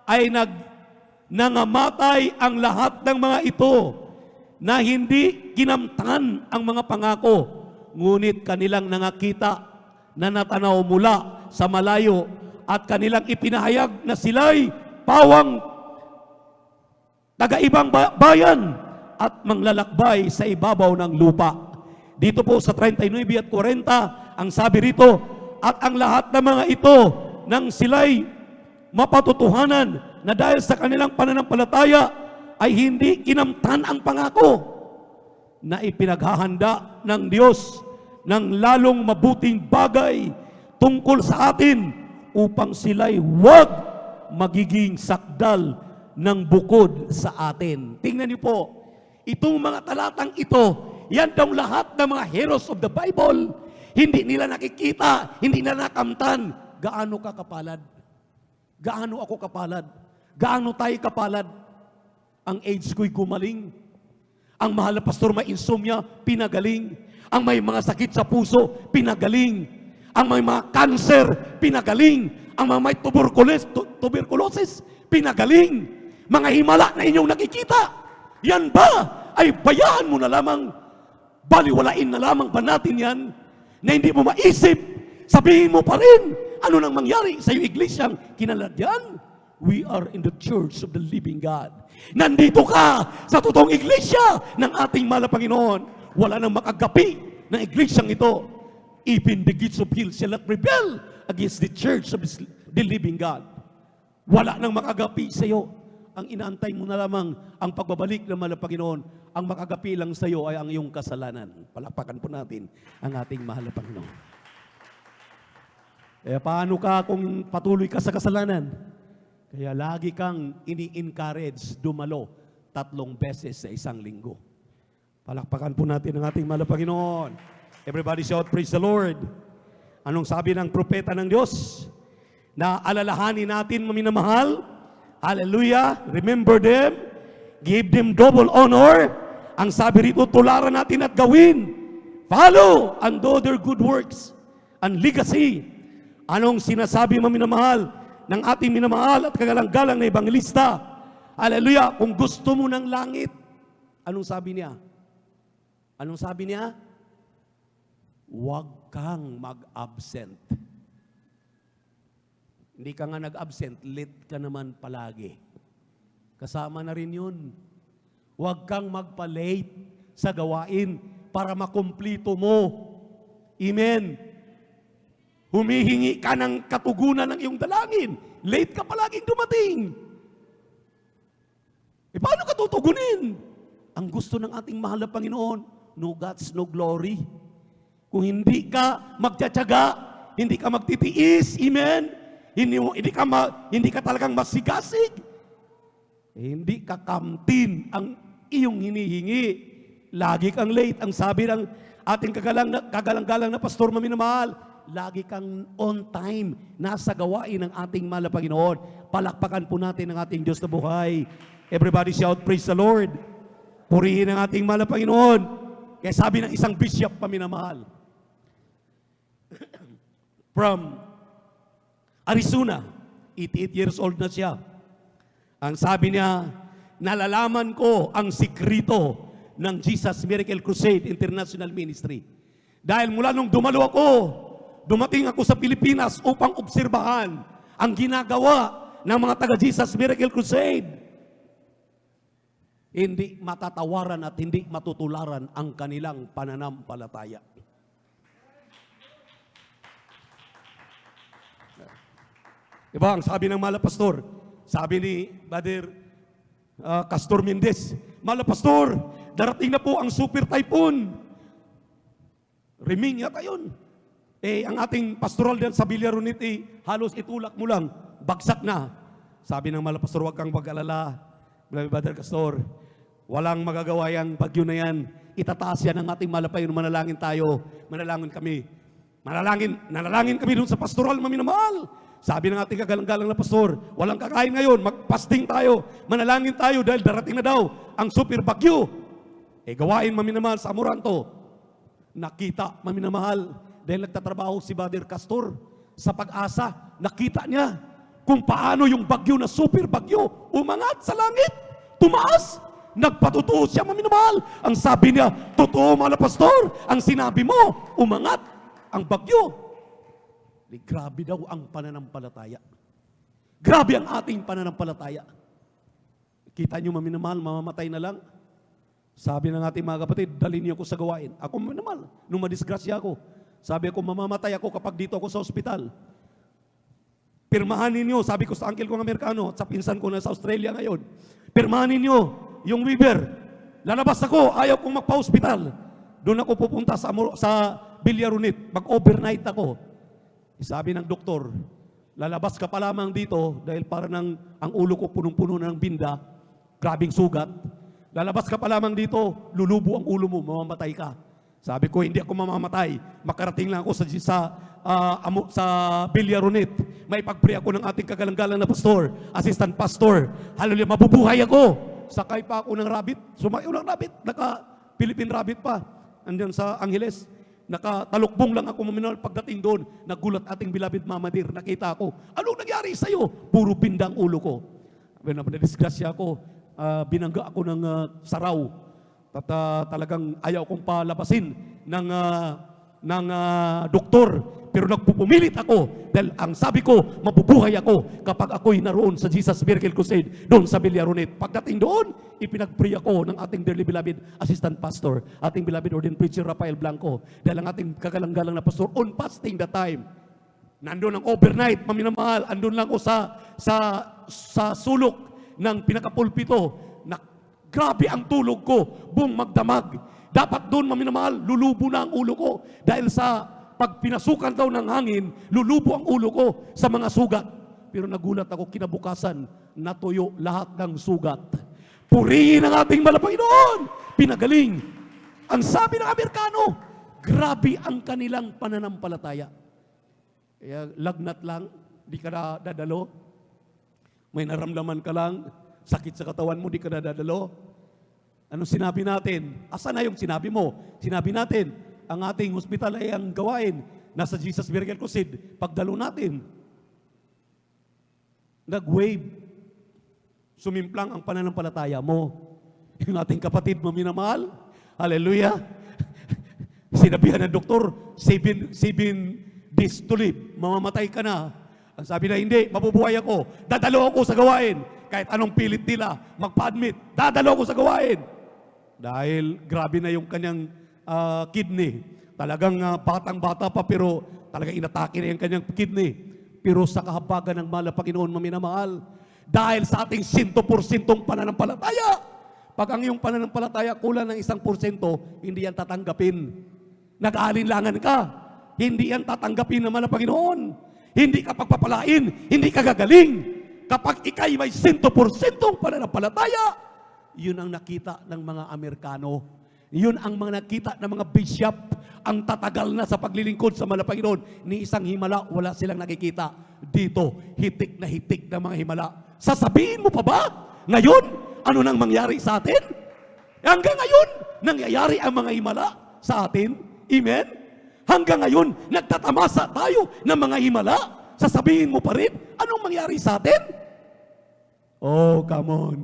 ay nangamatay ang lahat ng mga ito na hindi kinamtan ang mga pangako. Ngunit kanilang nangakita na natanaw mula sa malayo at kanilang ipinahayag na sila'y pawang taga-ibang bayan at manglalakbay sa ibabaw ng lupa. Dito po sa 39 at 40, ang sabi rito, at ang lahat ng mga ito nang sila'y mapatutuhanan na dahil sa kanilang pananampalataya ay hindi kinamtan ang pangako na ipinaghahanda ng Diyos ng lalong mabuting bagay tungkol sa atin upang sila'y huwag magiging sakdal ng bukod sa atin. Tingnan niyo po, itong mga talatang ito, yan daw lahat ng mga heroes of the Bible. Hindi nila nakikita, hindi nila nakamtan. Gaano ka kapalad? Gaano ako kapalad? Gaano tayo kapalad? Ang AIDS ko'y gumaling. Ang mahal na pastor may insomnia, pinagaling. Ang may mga sakit sa puso, pinagaling. Ang may mga cancer, pinagaling. Ang mga may tuberculosis, pinagaling. Mga himala na inyong nakikita, yan ba ay bayaan mo na lamang, baliwalain na lamang ba natin yan, na hindi mo maisip, sabihin mo pa rin, ano nang mangyari sa iyong iglesyang kinaladyan? We are in the church of the living God. Nandito ka sa totoong iglesia ng ating mahal na Panginoon. Wala nang makagapi ng iglesyang ito. Even the gates of hell shall not rebel against the church of the living God. Wala nang makagapi sa iyo. Ang inaantay mo na lamang ang pagbabalik ng mahal na Panginoon. Ang makagapi lang sa iyo ay ang iyong kasalanan. Palakpakan po natin ang ating mahal na Panginoon. Paano ka kung patuloy ka sa kasalanan? Kaya lagi kang ini-encourage dumalo 3 beses sa isang linggo. Palakpakan po natin ang ating mahal na Panginoon. Everybody shout, praise the Lord. Anong sabi ng propeta ng Diyos? Na alalahanin natin, maminamahal. Hallelujah. Remember them. Give them double honor. Ang sabi rito, tularan natin at gawin. Follow and do their good works and legacy. Anong sinasabi, maminamahal, ng ating minamahal at kagalang-galang na ebangelista? Hallelujah. Kung gusto mo ng langit, anong sabi niya? Anong sabi niya? Huwag kang mag-absent. Hindi ka nga nag-absent, late ka naman palagi. Kasama na rin yun. Huwag kang magpa-late sa gawain para makumplito mo. Amen. Humihingi ka ng katugunan ng iyong dalangin. Late ka palaging dumating. Paano ka tutugunin? Ang gusto ng ating mahal na Panginoon, no guts, no glory. Kung hindi ka magtsatsaga, hindi ka magtitiis, amen? Hindi ka talagang masigasig. Hindi ka kamtin ang iyong hinihingi. Lagi kang late. Ang sabi ng ating kagalang-galang na pastor maminamahal, lagi kang on time, nasa gawain ng ating mahal na Panginoon. Palakpakan po natin ang ating Diyos na buhay. Everybody shout, praise the Lord. Purihin ang ating mahal na Panginoon. Kaya sabi ng isang bishop paminamahal, from Arizona, 88 years old na siya. Ang sabi niya, nalalaman ko ang sikrito ng Jesus Miracle Crusade International Ministry. Dahil mula nung dumalo ako, dumating ako sa Pilipinas upang obserbahan ang ginagawa ng mga taga-Jesus Miracle Crusade. Hindi matatawaran at hindi matutularan ang kanilang pananampalataya. Diba, ang sabi ng mahal na pastor, sabi ni Brother Castor Mendez, mahal na pastor, darating na po ang super typhoon. Riming yata yun. Ang ating pastoral din sa Villaronit, halos itulak mo lang, bagsak na. Sabi ng mahal na pastor, huwag kang mag-alala, Brother Castor, walang magagawa yung bagyo na yan. Itataas yan ang ating mahal na Panginoon. Manalangin tayo, manalangin kami. Nanalangin kami doon sa pastoral maminamahal. Sabi ng ating kagalang-galang na pastor, walang kakain ngayon, magpasting tayo, manalangin tayo dahil darating na daw ang super bagyo. Gawain maminamahal sa Amoranto. Nakita maminamahal dahil nagtatrabaho si Brother Castor sa Pag-asa. Nakita niya kung paano yung bagyo na super bagyo umangat sa langit, tumaas. Nagpatutuo siya maminamahal. Ang sabi niya, totoo mahal na pastor, ang sinabi mo, umangat ang bagyo. Grabe daw ang pananampalataya. Grabe ang ating pananampalataya. Kita niyo maminamahal, mamamatay na lang. Sabi ng ating mga kapatid, dalhin niyo ako sa gawain. Ako maminamahal, nung madisgrasya ako, sabi ko, mamamatay ako kapag dito ako sa ospital. Pirmahan ninyo, sabi ko sa uncle kong Amerikano, at sa pinsan ko na sa Australia ngayon, pirmahan ninyo yung waiver. Lalabas ako, ayaw kong magpa-hospital. Doon ako pupunta sa Villaronit, mag-overnight ako. Sabi ng doktor, lalabas ka pa lamang dito dahil para ang ulo ko punong-puno ng binda, grabing sugat. Lalabas ka pa lamang dito, lulubo ang ulo mo, mamamatay ka. Sabi ko, hindi ako mamamatay. Makarating lang ako sa Villaronit. May pag-pray ako ng ating kagalang-galang na pastor, assistant pastor. Hallelujah, mabubuhay ako. Sakay pa ako ng rabbit. Sumayo ng rabbit. Naka-Philippine rabbit pa. Andiyan sa Angeles. Nakatalukbong lang ako maminal. Pagdating doon, nagulat ating beloved Mama Dear. Nakita ako, anong nangyari sa'yo? Puro bindang ulo ko. Nadisgrasya ako. Binangga ako ng saraw. At talagang ayaw kong palabasin ng doktor. Pero nagpupumilit ako dahil ang sabi ko, mabubuhay ako kapag ako'y naroon sa Jesus Miracle Crusade doon sa Villaronet. Pagdating doon, ipinag-pray ako ng ating dearly beloved assistant pastor, ating beloved ordained preacher Rafael Blanco, dahil ang ating kagalang-galang na pastor on fasting that time. Nandun ang overnight, maminamahal, andun lang ako sa sulok ng pinakapulpito na grabe ang tulog ko, buong magdamag. Dapat doon, maminamahal, lulubo na ang ulo ko dahil sa pag pinasukan daw ng hangin, lulubo ang ulo ko sa mga sugat. Pero nagulat ako, kinabukasan, natuyo lahat ng sugat. Purihin ang ating Panginoon! Pinagaling. Ang sabi ng Amerikano, grabe ang kanilang pananampalataya. Kaya lagnat lang, di ka na dadalo. May naramdaman ka lang, sakit sa katawan mo, di ka na dadalo. Anong sinabi natin? Asa na yung sinabi mo? Sinabi natin, ang ating hospital ay ang gawain. Nasa Jesus Miracle Crusade, pagdalo natin. Nag-wave. Sumimplang ang pananampalataya mo. Yung ating kapatid mo minamahal. Hallelujah. Sinabihan ng doktor, 7 days to live. Mamamatay ka na. Ang sabi na, hindi, mabubuhay ako. Dadalo ako sa gawain. Kahit anong pilit nila, magpa-admit, dadalo ako sa gawain. Dahil grabe na yung kanyang kidney. Talagang batang-bata pa pero talagang inatake na yung kanyang kidney. Pero sa kahabagan ng mahal na Panginoon maminamahal, dahil sa ating 100% pananampalataya, pag ang iyong pananampalataya kulang ng 1%, hindi yan tatanggapin. Nag-aalinlangan ka, hindi yan tatanggapin ng mahal na Panginoon. Hindi ka pagpapalain, hindi ka gagaling. Kapag ikay may 100% pananampalataya, yun ang nakita ng mga Amerikano. Yun ang mga nakita ng mga bishop, ang tatagal na sa paglilingkod sa mahal na Panginoon. Ni isang himala, wala silang nakikita. Dito, hitik na mga himala. Sasabihin mo pa ba? Ngayon, ano nang mangyari sa atin? Hanggang ngayon, nangyayari ang mga himala sa atin. Amen? Hanggang ngayon, nagtatamasa tayo ng mga himala. Sasabihin mo pa rin, anong mangyari sa atin? Oh, come on.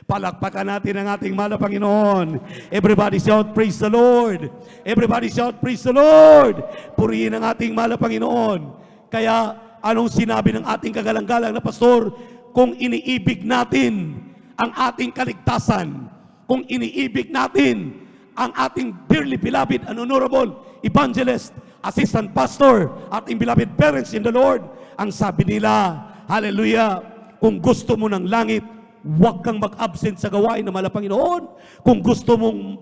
Palakpakan natin ang ating mahal na Panginoon. Everybody shout, praise the Lord. Everybody shout, praise the Lord. Purihin ang ating mahal na Panginoon. Kaya, anong sinabi ng ating kagalang-galang na pastor? Kung iniibig natin ang ating kaligtasan, kung iniibig natin ang ating dearly beloved and honorable evangelist, assistant pastor, ating beloved parents in the Lord, ang sabi nila, hallelujah, kung gusto mo ng langit, huwag kang mag-absent sa gawain ng mahal na Panginoon. Kung gusto mong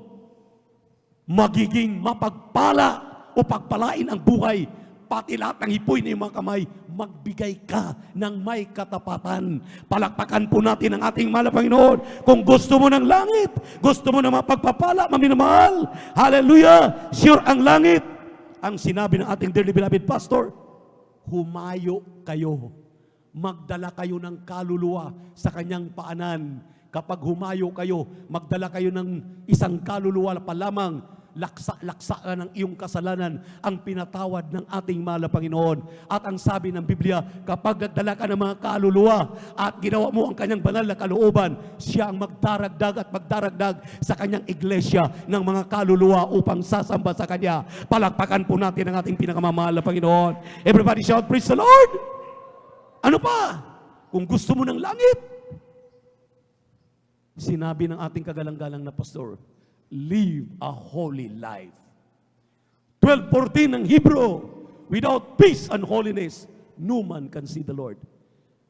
magiging mapagpala o pagpalain ang buhay, pati lahat ng hipoy ng mga kamay, magbigay ka ng may katapatan. Palakpakan po natin ang ating mahal na Panginoon. Kung gusto mo ng langit, gusto mo ng mapagpapala, maminamahal, hallelujah, sure ang langit. Ang sinabi ng ating dearly beloved pastor, humayo kayo. Magdala kayo ng kaluluwa sa kanyang paanan. Kapag humayo kayo, magdala kayo ng isang kaluluwa pa lamang, laksa-laksa ng iyong kasalanan ang pinatawad ng ating mahal na Panginoon. At ang sabi ng Biblia, kapag nagdala ka ng mga kaluluwa at ginawa mo ang kanyang banal na kalooban, siya ang magdaragdag at magdaragdag sa kanyang iglesia ng mga kaluluwa upang sasamba sa kanya. Palakpakan po natin ang ating pinakamamahal na Panginoon. Everybody shout, praise the Lord! Ano pa? Kung gusto mo ng langit, sinabi ng ating kagalang-galang na pastor, live a holy life. 12:14 ng Hebrew, without peace and holiness, no man can see the Lord.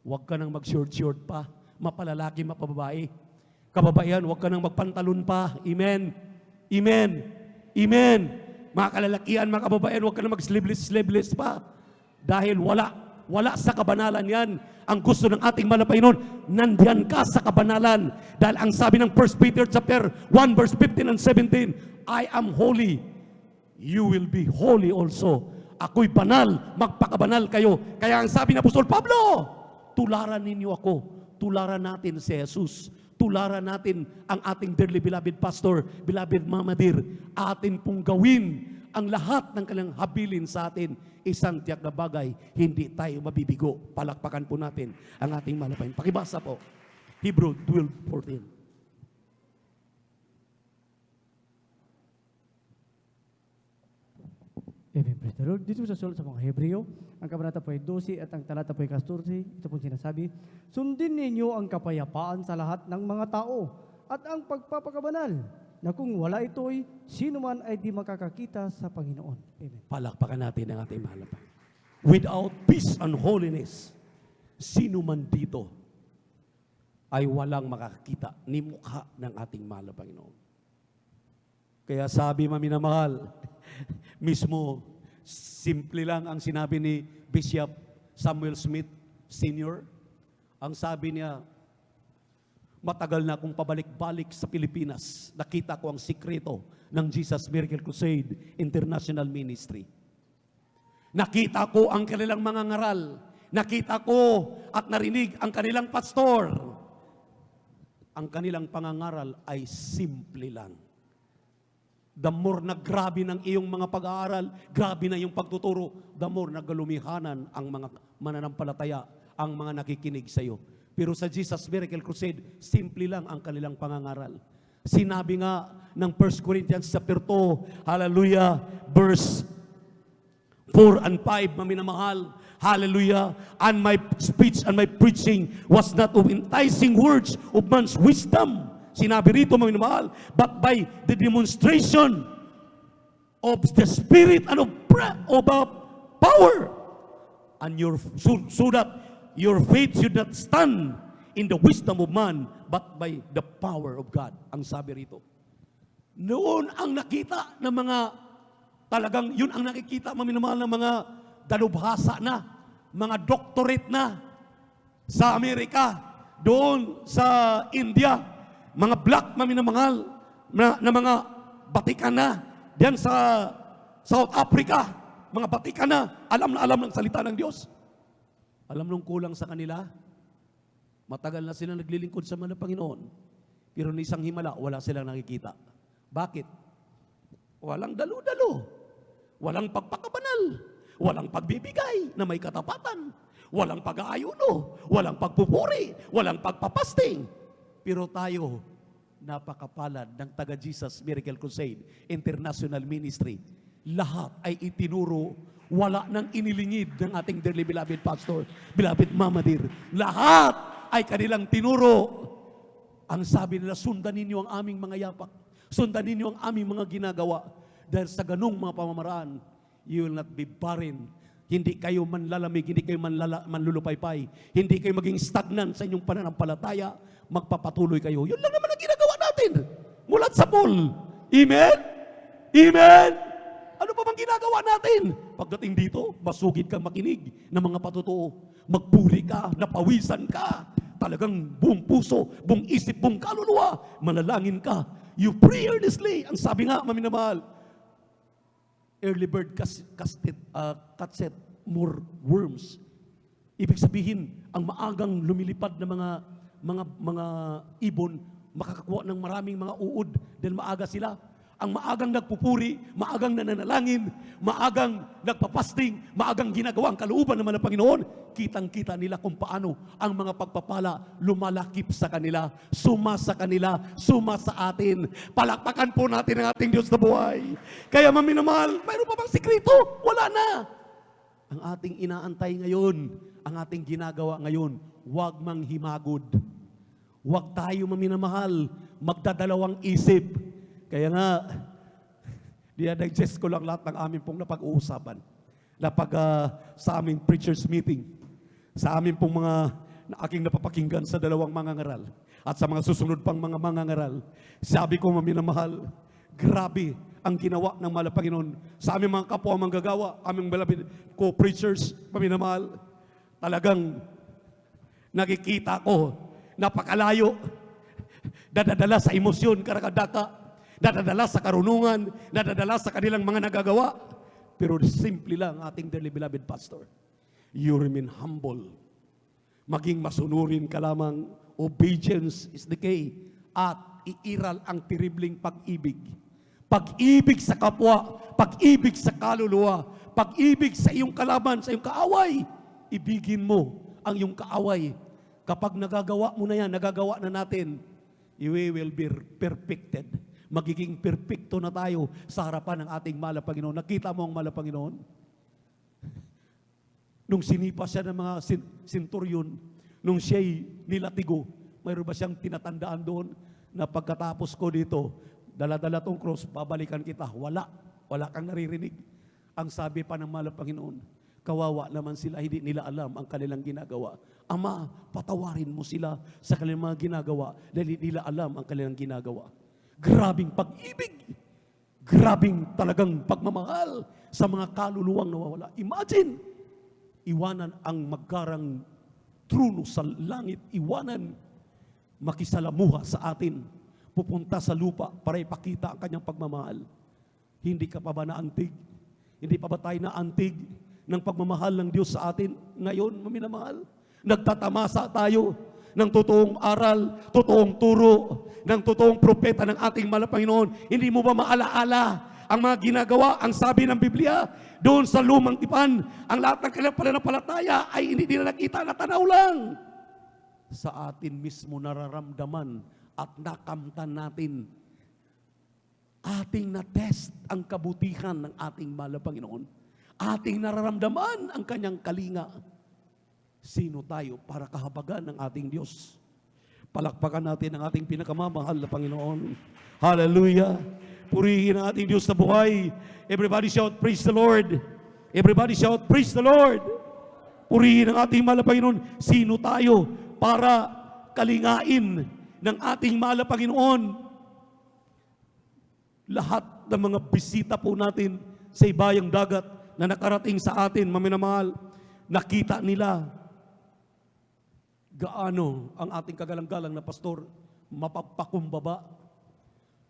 Huwag ka nang mag-short-short pa, mapalalaki, mapababae. Kababaihan, huwag ka nang magpantalon pa. Amen. Amen. Amen. Mga kalalakihan, mga kababaihan, huwag ka nang mag-sleeveless pa. Dahil wala sa kabanalan yan. Ang gusto ng ating mahal na Panginoon, nandiyan ka sa kabanalan. Dahil ang sabi ng 1 Peter chapter 1 verse 15 and 17, I am holy, you will be holy also. Ako'y banal, magpakabanal kayo. Kaya ang sabi ng Apostol Pablo, tularan ninyo ako, tularan natin si Jesus, tularan natin ang ating dearly beloved pastor, beloved Mama Dear, atin pong gawin ang lahat ng kanilang habilin sa atin, isang tiyak na bagay, hindi tayo mabibigo. Palakpakan po natin ang ating mahal na Panginoon. Pakibasa po, Hebrew 12:14. Amen, praise the Lord. Dito sa sulat sa mga Hebreo, ang kabanata po ay 12 at ang talata po ay 14, ito po sinasabi, sundin ninyo ang kapayapaan sa lahat ng mga tao at ang pagpapakabanal, na kung wala ito'y, sino man ay di makakakita sa Panginoon. Amen. Palakpakan natin ang ating mahal na Panginoon. Without peace and holiness, sino man dito ay walang makakita ni mukha ng ating mahal na Panginoon. Kaya sabi, maminamahal, mismo, simple lang ang sinabi ni Bishop Samuel Smith Sr. Ang sabi niya, matagal na akong pabalik-balik sa Pilipinas. Nakita ko ang sikreto ng Jesus Miracle Crusade International Ministry. Nakita ko ang kanilang mga ngaral. Nakita ko at narinig ang kanilang pastor. Ang kanilang pangangaral ay simple lang. The more na grabe ng iyong mga pag-aaral, grabe na iyong pagtuturo, the more na galumihanan ang mga mananampalataya, ang mga nakikinig sa iyo. Pero sa Jesus Miracle Crusade, simple lang ang kanilang pangangaral. Sinabi nga ng 1 Corinthians chapter 2, hallelujah, verse 4 and 5, maminamahal, hallelujah, and my speech and my preaching was not of enticing words of man's wisdom. Sinabi rito, maminamahal, but by the demonstration of the Spirit and of power, and so that your faith should not stand in the wisdom of man, but by the power of God. Ang sabi rito. Noon ang nakita ng mga, talagang yun ang nakikita, maminamahal, ng mga dalubhasa na, mga doctorate na, sa Amerika, doon sa India, mga black, maminamahal, na mga batikan na, diyan sa South Africa, mga batikan na alam ng salita ng Diyos. Alam nung kulang sa kanila, matagal na sila naglilingkod sa mga Panginoon, pero ni isang himala, wala silang nakikita. Bakit? Walang dalo-dalo, walang pagpakabanal, walang pagbibigay na may katapatan, walang pag-aayuno, walang pagpupuri, walang pagpapasting. Pero tayo, napakapalad ng taga Jesus Miracle Crusade International Ministry. Lahat ay itinuro, wala nang inilingid ng ating dearly beloved pastor, beloved Mama Dear. Lahat ay kanilang tinuro. Ang sabi nila, sundan ninyo ang aming mga yapak, sundan ninyo ang aming mga ginagawa. Dahil sa ganung mga pamamaraan, you will not be barren. Hindi kayo manlalamig, hindi kayo manlulupaypay, hindi kayo maging stagnan sa inyong pananampalataya, magpapatuloy kayo. Yun lang naman ang ginagawa natin. Mulat sa pool. Amen? Amen? Ano pa bang ginagawa natin? Pagdating dito, masugid kang makinig ng mga patutuo. Magpuri ka, napawisan ka. Talagang buong puso, buong isip, buong kaluluwa. Manalangin ka. You pray earnestly. Ang sabi nga, maminamahal, early bird catcheth more worms. Ibig sabihin, ang maagang lumilipad na mga ibon, makakakuha ng maraming mga uod dahil maaga sila. Ang maagang nagpupuri, maagang nananalangin, maagang nagpapasting, maagang ginagawa ang kalooban naman ng Panginoon, kitang-kita nila kung paano ang mga pagpapala lumalakip sa kanila, suma sa kanila, suma sa atin. Palakpakan po natin ang ating Diyos na buhay. Kaya maminamahal, mayroon pa bang sikreto? Wala na. Ang ating inaantay ngayon, ang ating ginagawa ngayon, huwag manghimagod. Huwag tayo maminamahal, magdadalawang isip. Kaya nga, diya-digest ko lang lahat ng aming pong napag-uusapan. Sa aming preacher's meeting, sa aming pong mga aking napapakinggan sa dalawang mga ngaral, at sa mga susunod pang mga ngaral, sabi ko, maminamahal, grabe ang ginawa ng mahal na Panginoon sa aming mga kapwa manggagawa, aming malapit co-preachers, maminamahal. Talagang nakikita ko, napakalayo, dadadala sa emosyon, karakadaka, dadadala sa karunungan, dadadala sa kanilang mga nagagawa. Pero simple lang ating dearly beloved pastor. You remain humble. Maging masunurin ka lamang. Obedience is the key. At iiral ang tiribling pag-ibig. Pag-ibig sa kapwa, pag-ibig sa kaluluwa, pag-ibig sa iyong kalaban, sa iyong kaaway. Ibigin mo ang iyong kaaway. Kapag nagagawa mo na yan, nagagawa na natin, you will be perfected. Magiging perpekto na tayo sa harapan ng ating mahal na Panginoon. Nakita mo ang mahal na Panginoon? Nung sinipa siya ng mga senturyon, nung siya'y nilatigo, mayroon ba siyang tinatandaan doon na pagkatapos ko dito, dala-dala tong cross, babalikan kita? Wala. Wala kang naririnig. Ang sabi pa ng mahal na Panginoon, kawawa naman sila, hindi nila alam ang kanilang ginagawa. Ama, patawarin mo sila sa kanilang mga ginagawa dahil hindi nila alam ang kanilang ginagawa. Grabing pag-ibig. Grabing talagang pagmamahal sa mga kaluluwang nawawala. Imagine, iwanan ang magkarang trono sa langit, iwanan makisalamuha sa atin, pupunta sa lupa para ipakita ang kanyang pagmamahal. Hindi ka pa ba naantig? Hindi pa ba tayo naantig ng pagmamahal ng Diyos sa atin ngayon, maminamahal? Nagtatamasa tayo ng totoong aral, totoong turo, ng totoong propeta ng ating mahal na Panginoon. Hindi mo ba maalaala ang mga ginagawa, ang sabi ng Biblia, doon sa lumang tipan, ang lahat ng kanilang pananampalataya ay hindi nila nakita, natanaw lang. Sa atin mismo nararamdaman at nakamtan natin, ating na-test ang kabutihan ng ating mahal na Panginoon. Ating nararamdaman ang kanyang kalinga. Sino tayo para kahabagan ng ating Diyos? Palakpakan natin ang ating pinakamamahal na Panginoon. Hallelujah! Purihin ang ating Diyos na buhay. Everybody shout, praise the Lord. Everybody shout, praise the Lord. Purihin ang ating mahal na Panginoon. Sino tayo para kalingain ng ating mahal na Panginoon? Lahat ng mga bisita po natin sa ibayang dagat na nakarating sa atin, maminamahal, nakita nila gaano ang ating kagalang-galang na pastor mapagpakumbaba.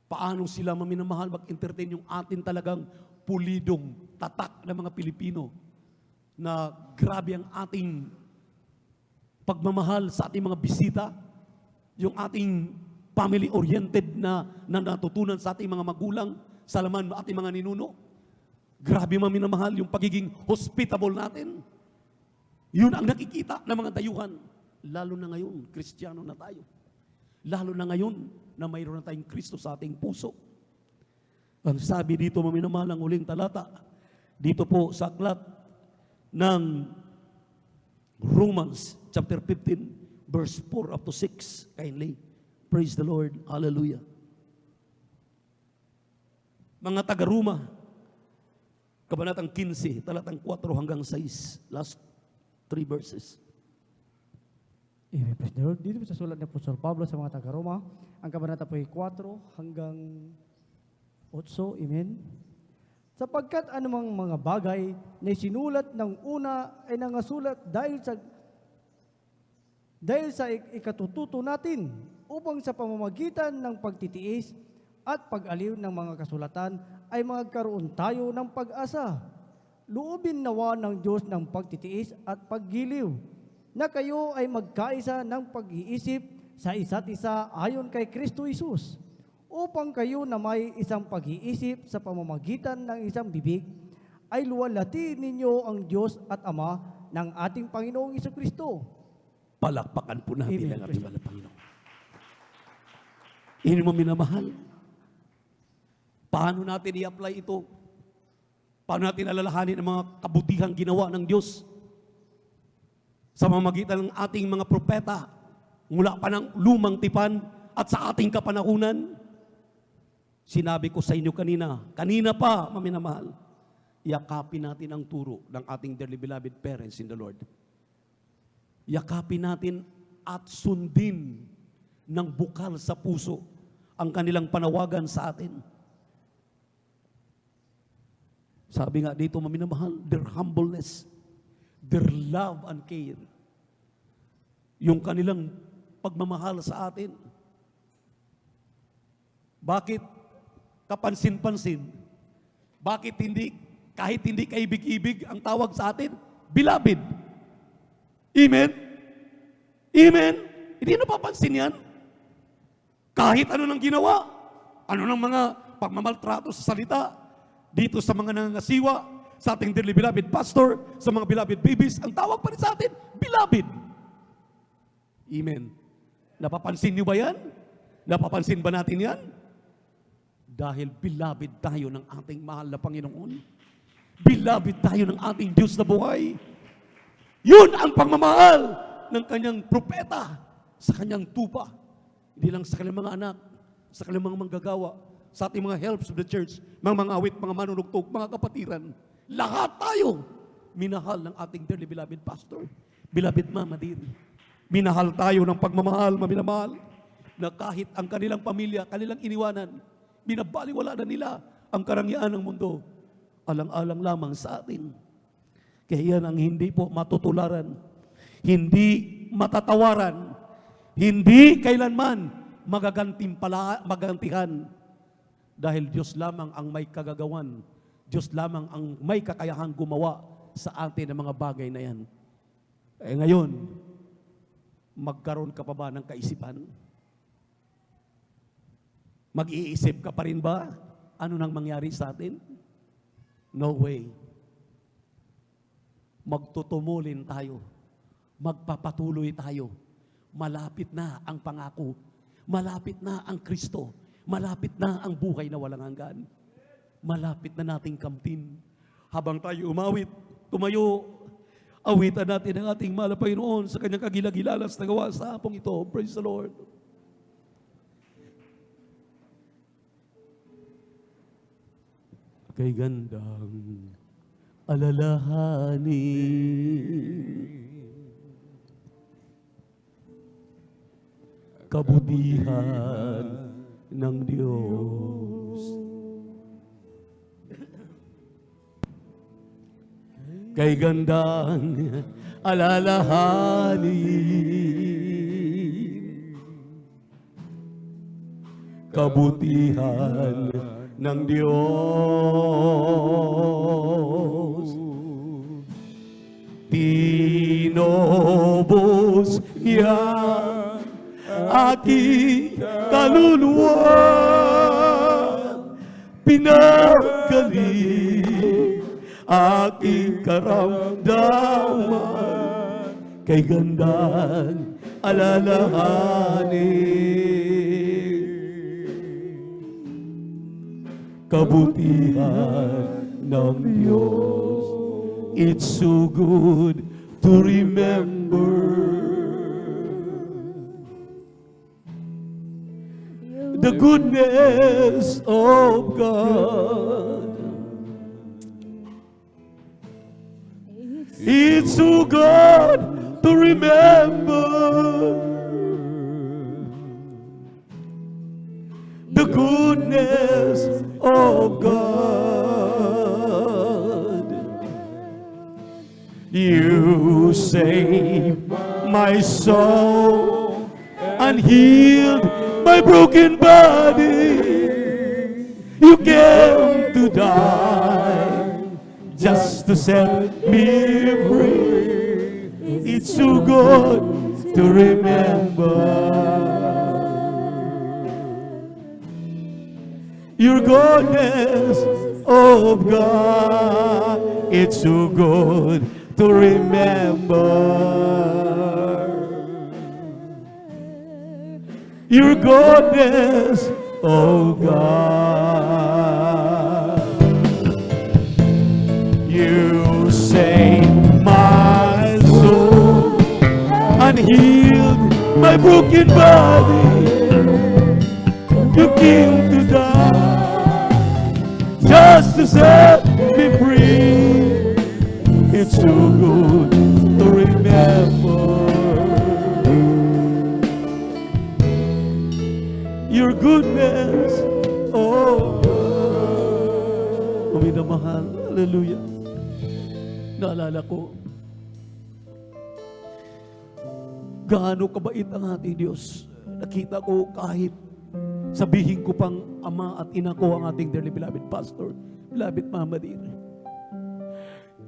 Paano sila maminamahal mag-entertain yung atin talagang pulidong tatak ng mga Pilipino na grabe ang ating pagmamahal sa ating mga bisita, yung ating family-oriented na natutunan sa ating mga magulang, sa laman ating mga ninuno. Grabe maminamahal yung pagiging hospitable natin. Yun ang nakikita ng mga dayuhan. Lalo na ngayon, Kristiyano na tayo. Lalo na ngayon na mayroon na tayong Kristo sa ating puso. Ang sabi dito, maminamahal, ang huling talata, dito po sa aklat ng Romans chapter 15, verse 4 up to 6. Kindly, praise the Lord. Hallelujah. Mga taga-Roma, kabanatang 15, talatang 4 hanggang 6. Last 3 verses. Amen. Praise the Lord. Dito po sa sulat ni Apostol Pablo sa mga taga-Roma, ang kabanata po ay 4 hanggang 8. Amen. Sapagkat anumang mga bagay na sinulat ng una ay nangasulat dahil sa ikatututo natin upang sa pamamagitan ng pagtitiis at pag-aliw ng mga kasulatan ay magkaroon tayo ng pag-asa. Loobin nawa ng Diyos ng pagtitiis at paggiliw na kayo ay magkaisa ng pag-iisip sa isa't isa ayon kay Kristo Jesus, upang kayo na may isang pag-iisip sa pamamagitan ng isang bibig, ay luwalhati ninyo ang Diyos at Ama ng ating Panginoong Jesucristo. Palakpakan po natin Amen. ang ating mahal na Panginoon. Hindi mo minamahal. Paano natin i-apply ito? Paano natin alalahanin ang mga kabutihang ginawa ng Diyos? Sa pamamagitan ng ating mga propeta, mula pa ng lumang tipan at sa ating kapanahunan. Sinabi ko sa inyo kanina pa, maminamahal, yakapin natin ang turo ng ating dearly beloved parents in the Lord. Yakapin natin at sundin ng bukal sa puso ang kanilang panawagan sa atin. Sabi nga dito, maminamahal, their humbleness, their love and care, yung kanilang pagmamahal sa atin. Bakit kapansin-pansin? Bakit kahit hindi kaibig-ibig ang tawag sa atin? Beloved. Amen? Amen? Hindi napapansin yan. Kahit ano nang ginawa, ano nang mga pagmamaltrato sa salita, dito sa mga nangangasiwa, sa ating dearly beloved pastor, sa mga beloved babies, ang tawag pa rin sa atin, beloved. Amen. Napapansin niyo ba yan? Napapansin ba natin yan? Dahil beloved tayo ng ating mahal na Panginoon. Beloved tayo ng ating Diyos na buhay. Yun ang pagmamahal ng kanyang propeta sa kanyang tupa. Hindi lang sa kanyang mga anak, sa kanyang mga manggagawa, sa ating mga helps of the church, mga awit, mga manunugtog, mga kapatiran. Lahat tayo minahal ng ating dearly beloved pastor. Beloved Mama Dear. Minahal tayo ng pagmamahal, maminamahal, na kahit ang kanilang pamilya, kanilang iniwanan, binabaliwala na nila ang karangyaan ng mundo. Alang-alang lamang sa atin. Kaya yan ang hindi po matutularan, hindi matatawaran, hindi kailanman magagantihan. Dahil Diyos lamang ang may kagagawan, Diyos lamang ang may kakayahang gumawa sa atin ng mga bagay na yan. Eh ngayon, magkaroon ka pa ba ng kaisipan? Mag-iisip ka pa rin ba? Ano nang mangyari sa atin? No way. Magtutumulin tayo. Magpapatuloy tayo. Malapit na ang pangako. Malapit na ang Kristo. Malapit na ang buhay na walang hanggan. Malapit na nating kamtin. Habang tayo umawit, tumayo, awitan natin ang ating mahal na Panginoon sa kanyang kagilagilalas na gawa sa hapong ito. Praise the Lord. Kay gandang alalahanin, kabutihan ng Diyos. Kay gandang alalahanin, kabutihan ng Diyos. Tinobos niya aking kaluluwa, pinagaling aking karamdaman, kay gandang alalahanin, kabutihan ng Diyos. It's so good to remember the goodness of God. It's so good to remember the goodness of God. You saved my soul and healed my broken body. You came to die just to set me free. It's so good to remember your goodness, oh God. It's so good to remember your goodness, oh God. You saved my soul and healed my broken body. You came to die just to set me free. It's so good to remember your goodness, oh God. Minamahal, hallelujah. Naalala ko, gaano kabait ang ating Diyos. Nakita ko kahit sabihin ko pang ama at ina ko ang ating dearly beloved pastor, beloved Mama Dear.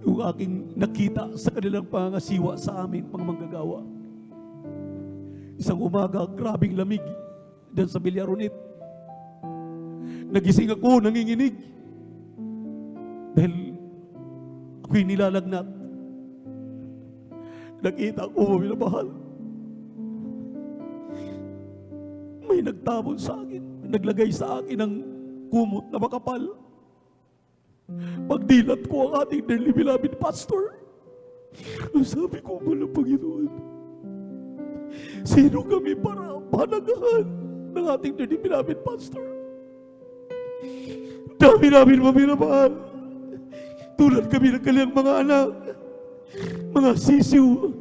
Yung aking nakita sa kanilang pangasiwa sa amin, mga manggagawa. Isang umaga, grabing lamig dyan sa Villaronit. Nagising ako, nanginginig. Dahil ako'y nilalagnat. Nakita ko, minamahal. May nagtabon sa akin, naglagay sa akin ng kumot na makapal. Pagdilat ko ang ating dearly beloved pastor, ang sabi ko, wala Panginoon, sino kami para panagahan ng ating dearly beloved pastor? Dami namin maminamahal. Tulad kami ng kanilang mga anak, mga sisiw,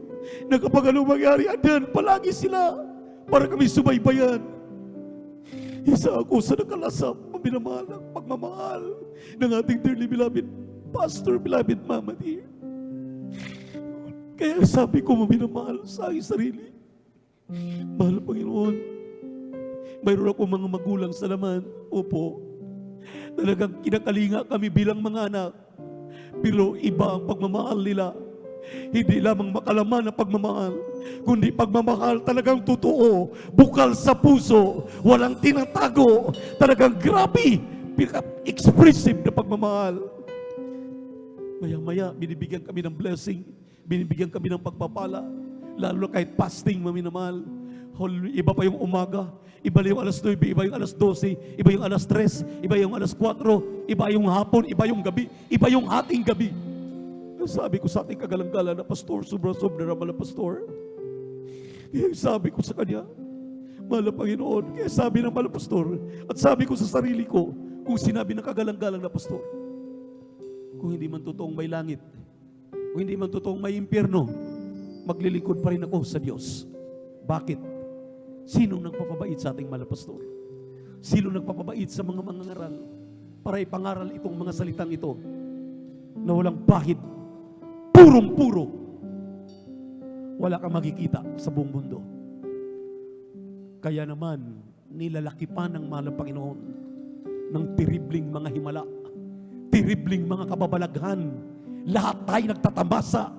na kapag anong mangyari, andan, palagi sila para kami subaybayan. Isa ako sa nakalasap, maminamahal ng pagmamahal ng ating dearly beloved pastor, beloved Mama dear. Kaya sabi ko, maminamahal sa aking sarili, mahal na Panginoon, mayroon akong mga magulang sa laman, opo, talagang kinakalinga kami bilang mga anak, pero iba ang pagmamahal nila. Hindi lamang makalaman ang pagmamahal, kundi pagmamahal talagang totoo, bukal sa puso, walang tinatago, talagang grabe, expressive na pagmamahal. Maya-maya, binibigyan kami ng blessing, binibigyan kami ng pagpapala, lalo na kahit fasting, maminamahal. Iba pa yung umaga, iba yung alas 9, iba yung alas 12, iba yung alas 3, iba yung alas 4, iba yung hapon, iba yung gabi, iba yung hating gabi. Sabi ko sa ating kagalang-galang na pastor, sobra-sobra naman na pastor. Kaya sabi ko sa kanya, mahal na Panginoon, kaya sabi ng mahal na pastor, at sabi ko sa sarili ko, kung sinabi ng kagalang-galang na pastor, kung hindi man totoong may langit, kung hindi man totoong may impyerno, maglilingkod pa rin ako sa Diyos. Bakit? Sinong nagpapabait sa ating mahal na pastor? Sino nagpapabait sa mga mangangaral para ipangaral itong mga salitang ito na walang bahid, purong-puro, wala kang makikita sa buong mundo. Kaya naman, nilalaki pa ng mahal na Panginoon ng tiribling mga himala, tiribling mga kababalaghan. Lahat tayo nagtatamasa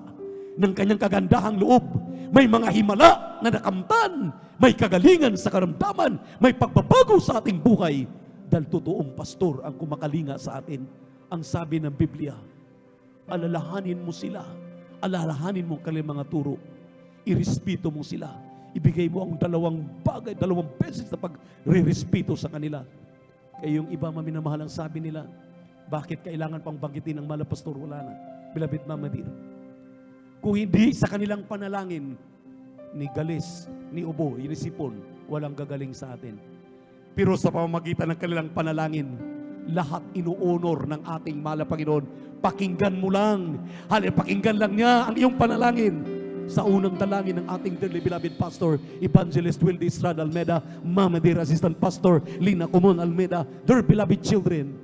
ng kanyang kagandahang loob. May mga himala na nakamtan, may kagalingan sa karamdaman, may pagbabago sa ating buhay. Dahil totoong pastor ang kumakalinga sa atin. Ang sabi ng Biblia, alalahanin mo sila, alalahanin mo kanilang mga turo, irespeto mo sila, ibigay mo ang dalawang bagay, dalawang beses na pagre-respeto sa kanila. Kaya yung iba maminamahal ang sabi nila, bakit kailangan pang banggitin ng mahal na pastor? Wala na, beloved Mama dear. Kung hindi sa kanilang panalangin, ni Galis, ni Ubo, ni Sipon, walang gagaling sa atin. Pero sa pamamagitan ng kanilang panalangin, lahat inuonor ng ating mahal na Panginoon. Pakinggan mo lang. Pakinggan lang niya ang iyong panalangin. Sa unang dalangin ng ating dearly beloved pastor, Evangelist Wildy Estrada Almeda, Mama dear Assistant Pastor Lina Comon Almeda, their beloved children,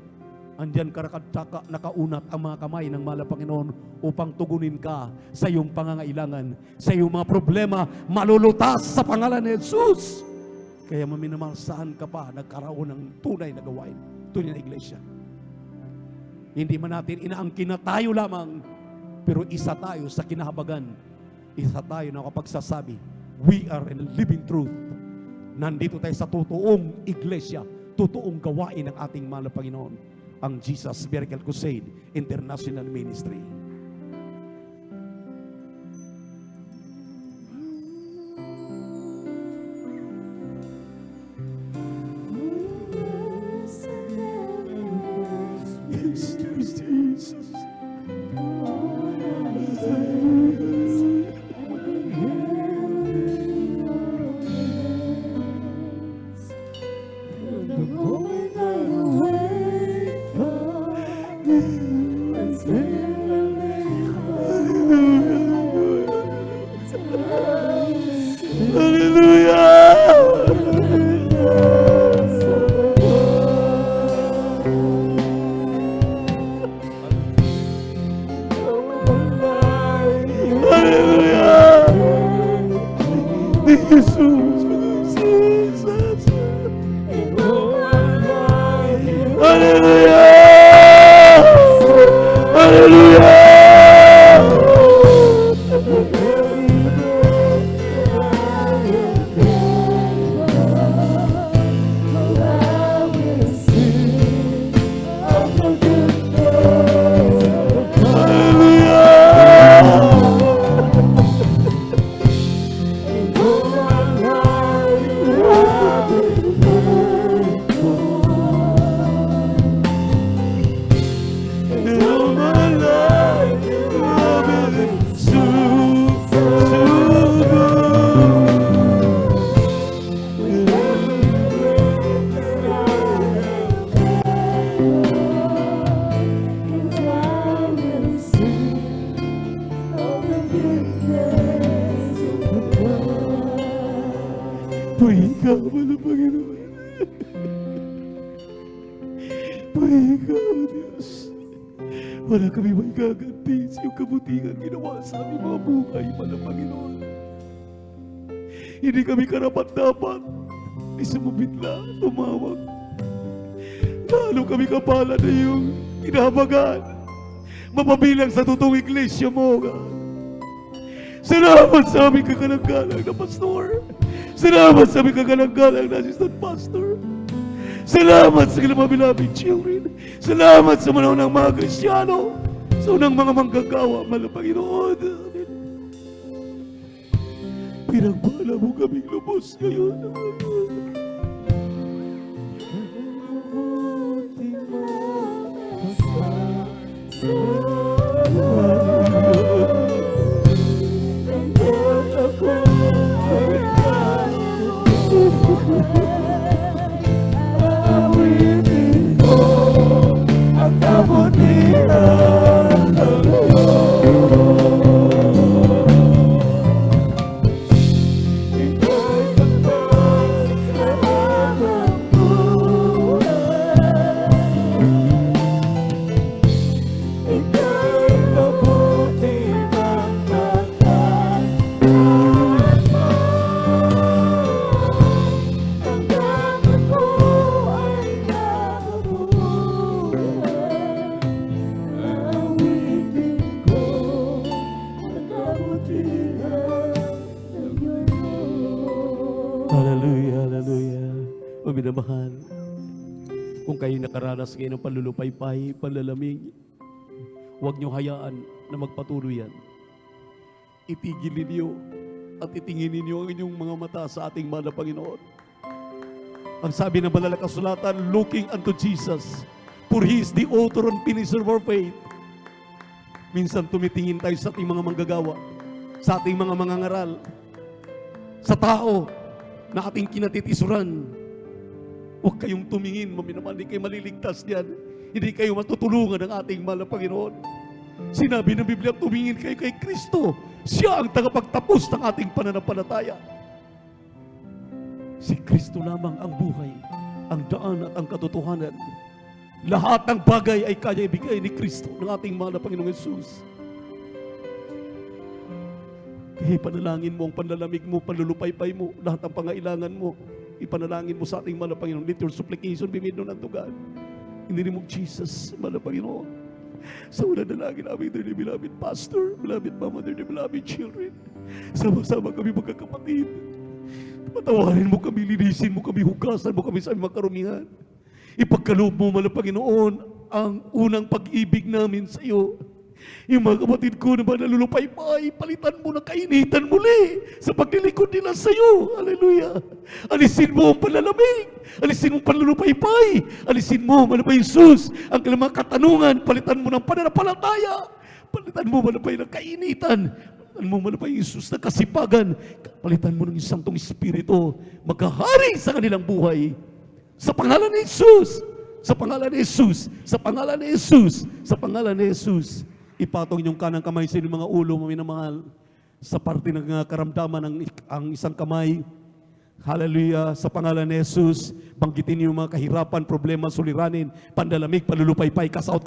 andyan karakataka, nakaunat ang mga kamay ng mahal na Panginoon upang tugunin ka sa iyong pangangailangan, sa iyong mga problema, malulutas sa pangalan ni Jesus. Kaya maminamahal, saan ka pa nagkaroon ng tunay na gawain? Tunay na iglesia. Hindi man natin inaangkin na tayo lamang, pero isa tayo sa kinahabagan. Isa tayo na kapagsasabi, we are in living truth. Nandito tayo sa totoong iglesia, totoong gawain ng ating mahal na Panginoon, ang Jesus Miracle Crusade International Ministry. Jesus. Ikaw, Diyos. Wala kami may gaganti sa iyong kabutihan ginawa sa aming mga buhay, Mana Panginoon. Hindi kami karapat-dapat. Di sumubitla, tumawag. Lalo kami kapala na iyong inahabagan. Mapabilang sa totoong iglesia mo, God. Salamat sa aming kagalang-galang na pastor. Salamat sa aming kagalang-galang na assistant pastor. Salamat sa mga beloved children. Salamat sa mga mga Kristiyano. Sa unang mga manggagawa, Mana Panginoon. Pinagbala mo kaming lubos ngayon. Hallelujah, hallelujah. O minamahal, kung kayo nakaranas ngayon ng panlulupaypay, panlalamig, huwag niyo hayaan na magpatuloy yan. Itigil ninyo at itingin ninyo ang inyong mga mata sa ating Mana Panginoon. Ang sabi ng banal na kasulatan, looking unto Jesus, for He is the author and finisher of our faith. Minsan tumitingin tayo sa ating mga manggagawa, sa ating mga mangangaral, sa tao na ating kinatitisuran. Huwag kayong tumingin, maminaman, hindi kayo maliligtas diyan. Hindi kayo matutulungan ng ating mahal na Panginoon. Sinabi ng Biblia, tumingin kayo kay Kristo. Siya ang tagapagtapos ng ating pananampalataya. Si Kristo lamang ang buhay, ang daan at ang katotohanan. Lahat ng bagay ay kaya ibigay ni Kristo ng ating mahal na Panginoong Jesus. Kaya ipanalangin mo ang panlalamig mo, panlulupaypay mo, lahat ng pangailangan mo. Ipanalangin mo sa ating mahal na Panginoon. Let your supplication be made known unto God. In the name of Jesus, mahal na Panginoon. Sa una na lagi namin, dearly beloved pastor, beloved mama, dearly beloved children. Sama-sama kami magkakapatid. Patawarin mo kami, linisin mo kami, hugasan mo kami sa aming mga karumihan. Ipagkaloob mo, mahal na Panginoon, ang unang pag-ibig namin sa iyo. Yung mga kapatid ko na ba nalulupay-pay, palitan mo ng kainitan muli sa paglilikod nila sa iyo. Hallelujah. Alisin mo ang panlalamig. Alisin mo ang panlulupay-pay. Alisin mo, mahal na Jesus, ang mga katanungan. Palitan mo ng pananampalataya. Palitan mo, mahal na ng kainitan. Palitan mo, mahal na Jesus, na kasipagan. Palitan mo ng Santong Espiritu. Maghahari sa kanilang buhay. Sa pangalan ni Jesus. Sa pangalan ni Jesus. Sa pangalan ni Jesus. Sa pangalan ni Jesus. Ipatong yung kanang kamay sa inyong mga ulo, minamahal, sa parte ng karamdaman ng ang isang kamay. Hallelujah. Sa pangalan ni Jesus, banggitin niyo yung mga kahirapan, problema, suliranin, pandalamig, palulupaypay, cast out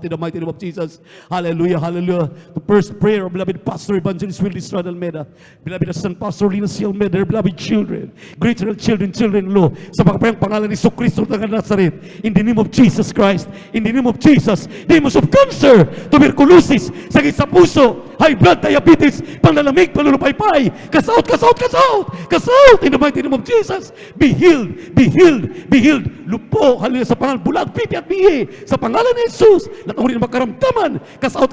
in the mighty name of Jesus. Hallelujah, hallelujah. The first prayer of beloved Pastor Evangelist Willie Estrada Almeda, beloved Son Pastor Lina C. Almeda, their beloved children, great children-in-law, sa pagpapayang pangalan ni Kristo ng Nazaret, in the name of Jesus Christ, in the name of Jesus, demons of cancer, tuberculosis, sakit sa puso, high blood, diabetes, panlalamig, palulupaypay, cast out in the mighty name of Jesus. Be healed, be healed, be healed. Lupo, hallelujah, sa pangalan, bulag, pipi at bihi, sa pangalan ni Jesus, natawin ng makaramdaman, cast out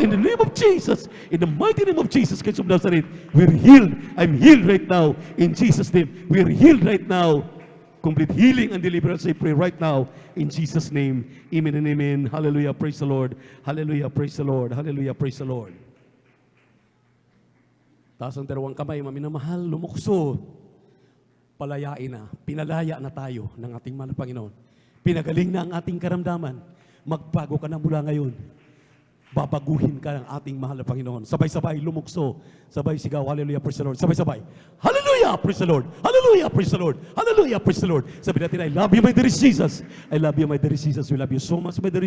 in the name of Jesus, in the mighty name of Jesus Christ of Nazareth. We're healed. I'm healed right now, in Jesus' name. We're healed right now. Complete healing and deliverance, I pray right now, in Jesus' name. Amen and amen. Hallelujah, praise the Lord. Hallelujah, praise the Lord. Hallelujah, praise the Lord. Taas ang dalawang kamay, maminamahal, lumukso. Palayain na, pinalaya na tayo ng ating mahal na Panginoon. Pinagaling na ang ating karamdaman. Magbago ka na mula ngayon. Babaguhin ka ng ating mahal na Panginoon. Sabay-sabay, lumukso. Sabay sigaw, hallelujah, praise the Lord. Sabay-sabay, hallelujah! Hallelujah! Praise the Lord! Hallelujah! Praise the Lord! Hallelujah! Praise the Lord! Sabi natin, I love you, my dear Jesus. I love you, my dear Jesus. We love you so much, my dear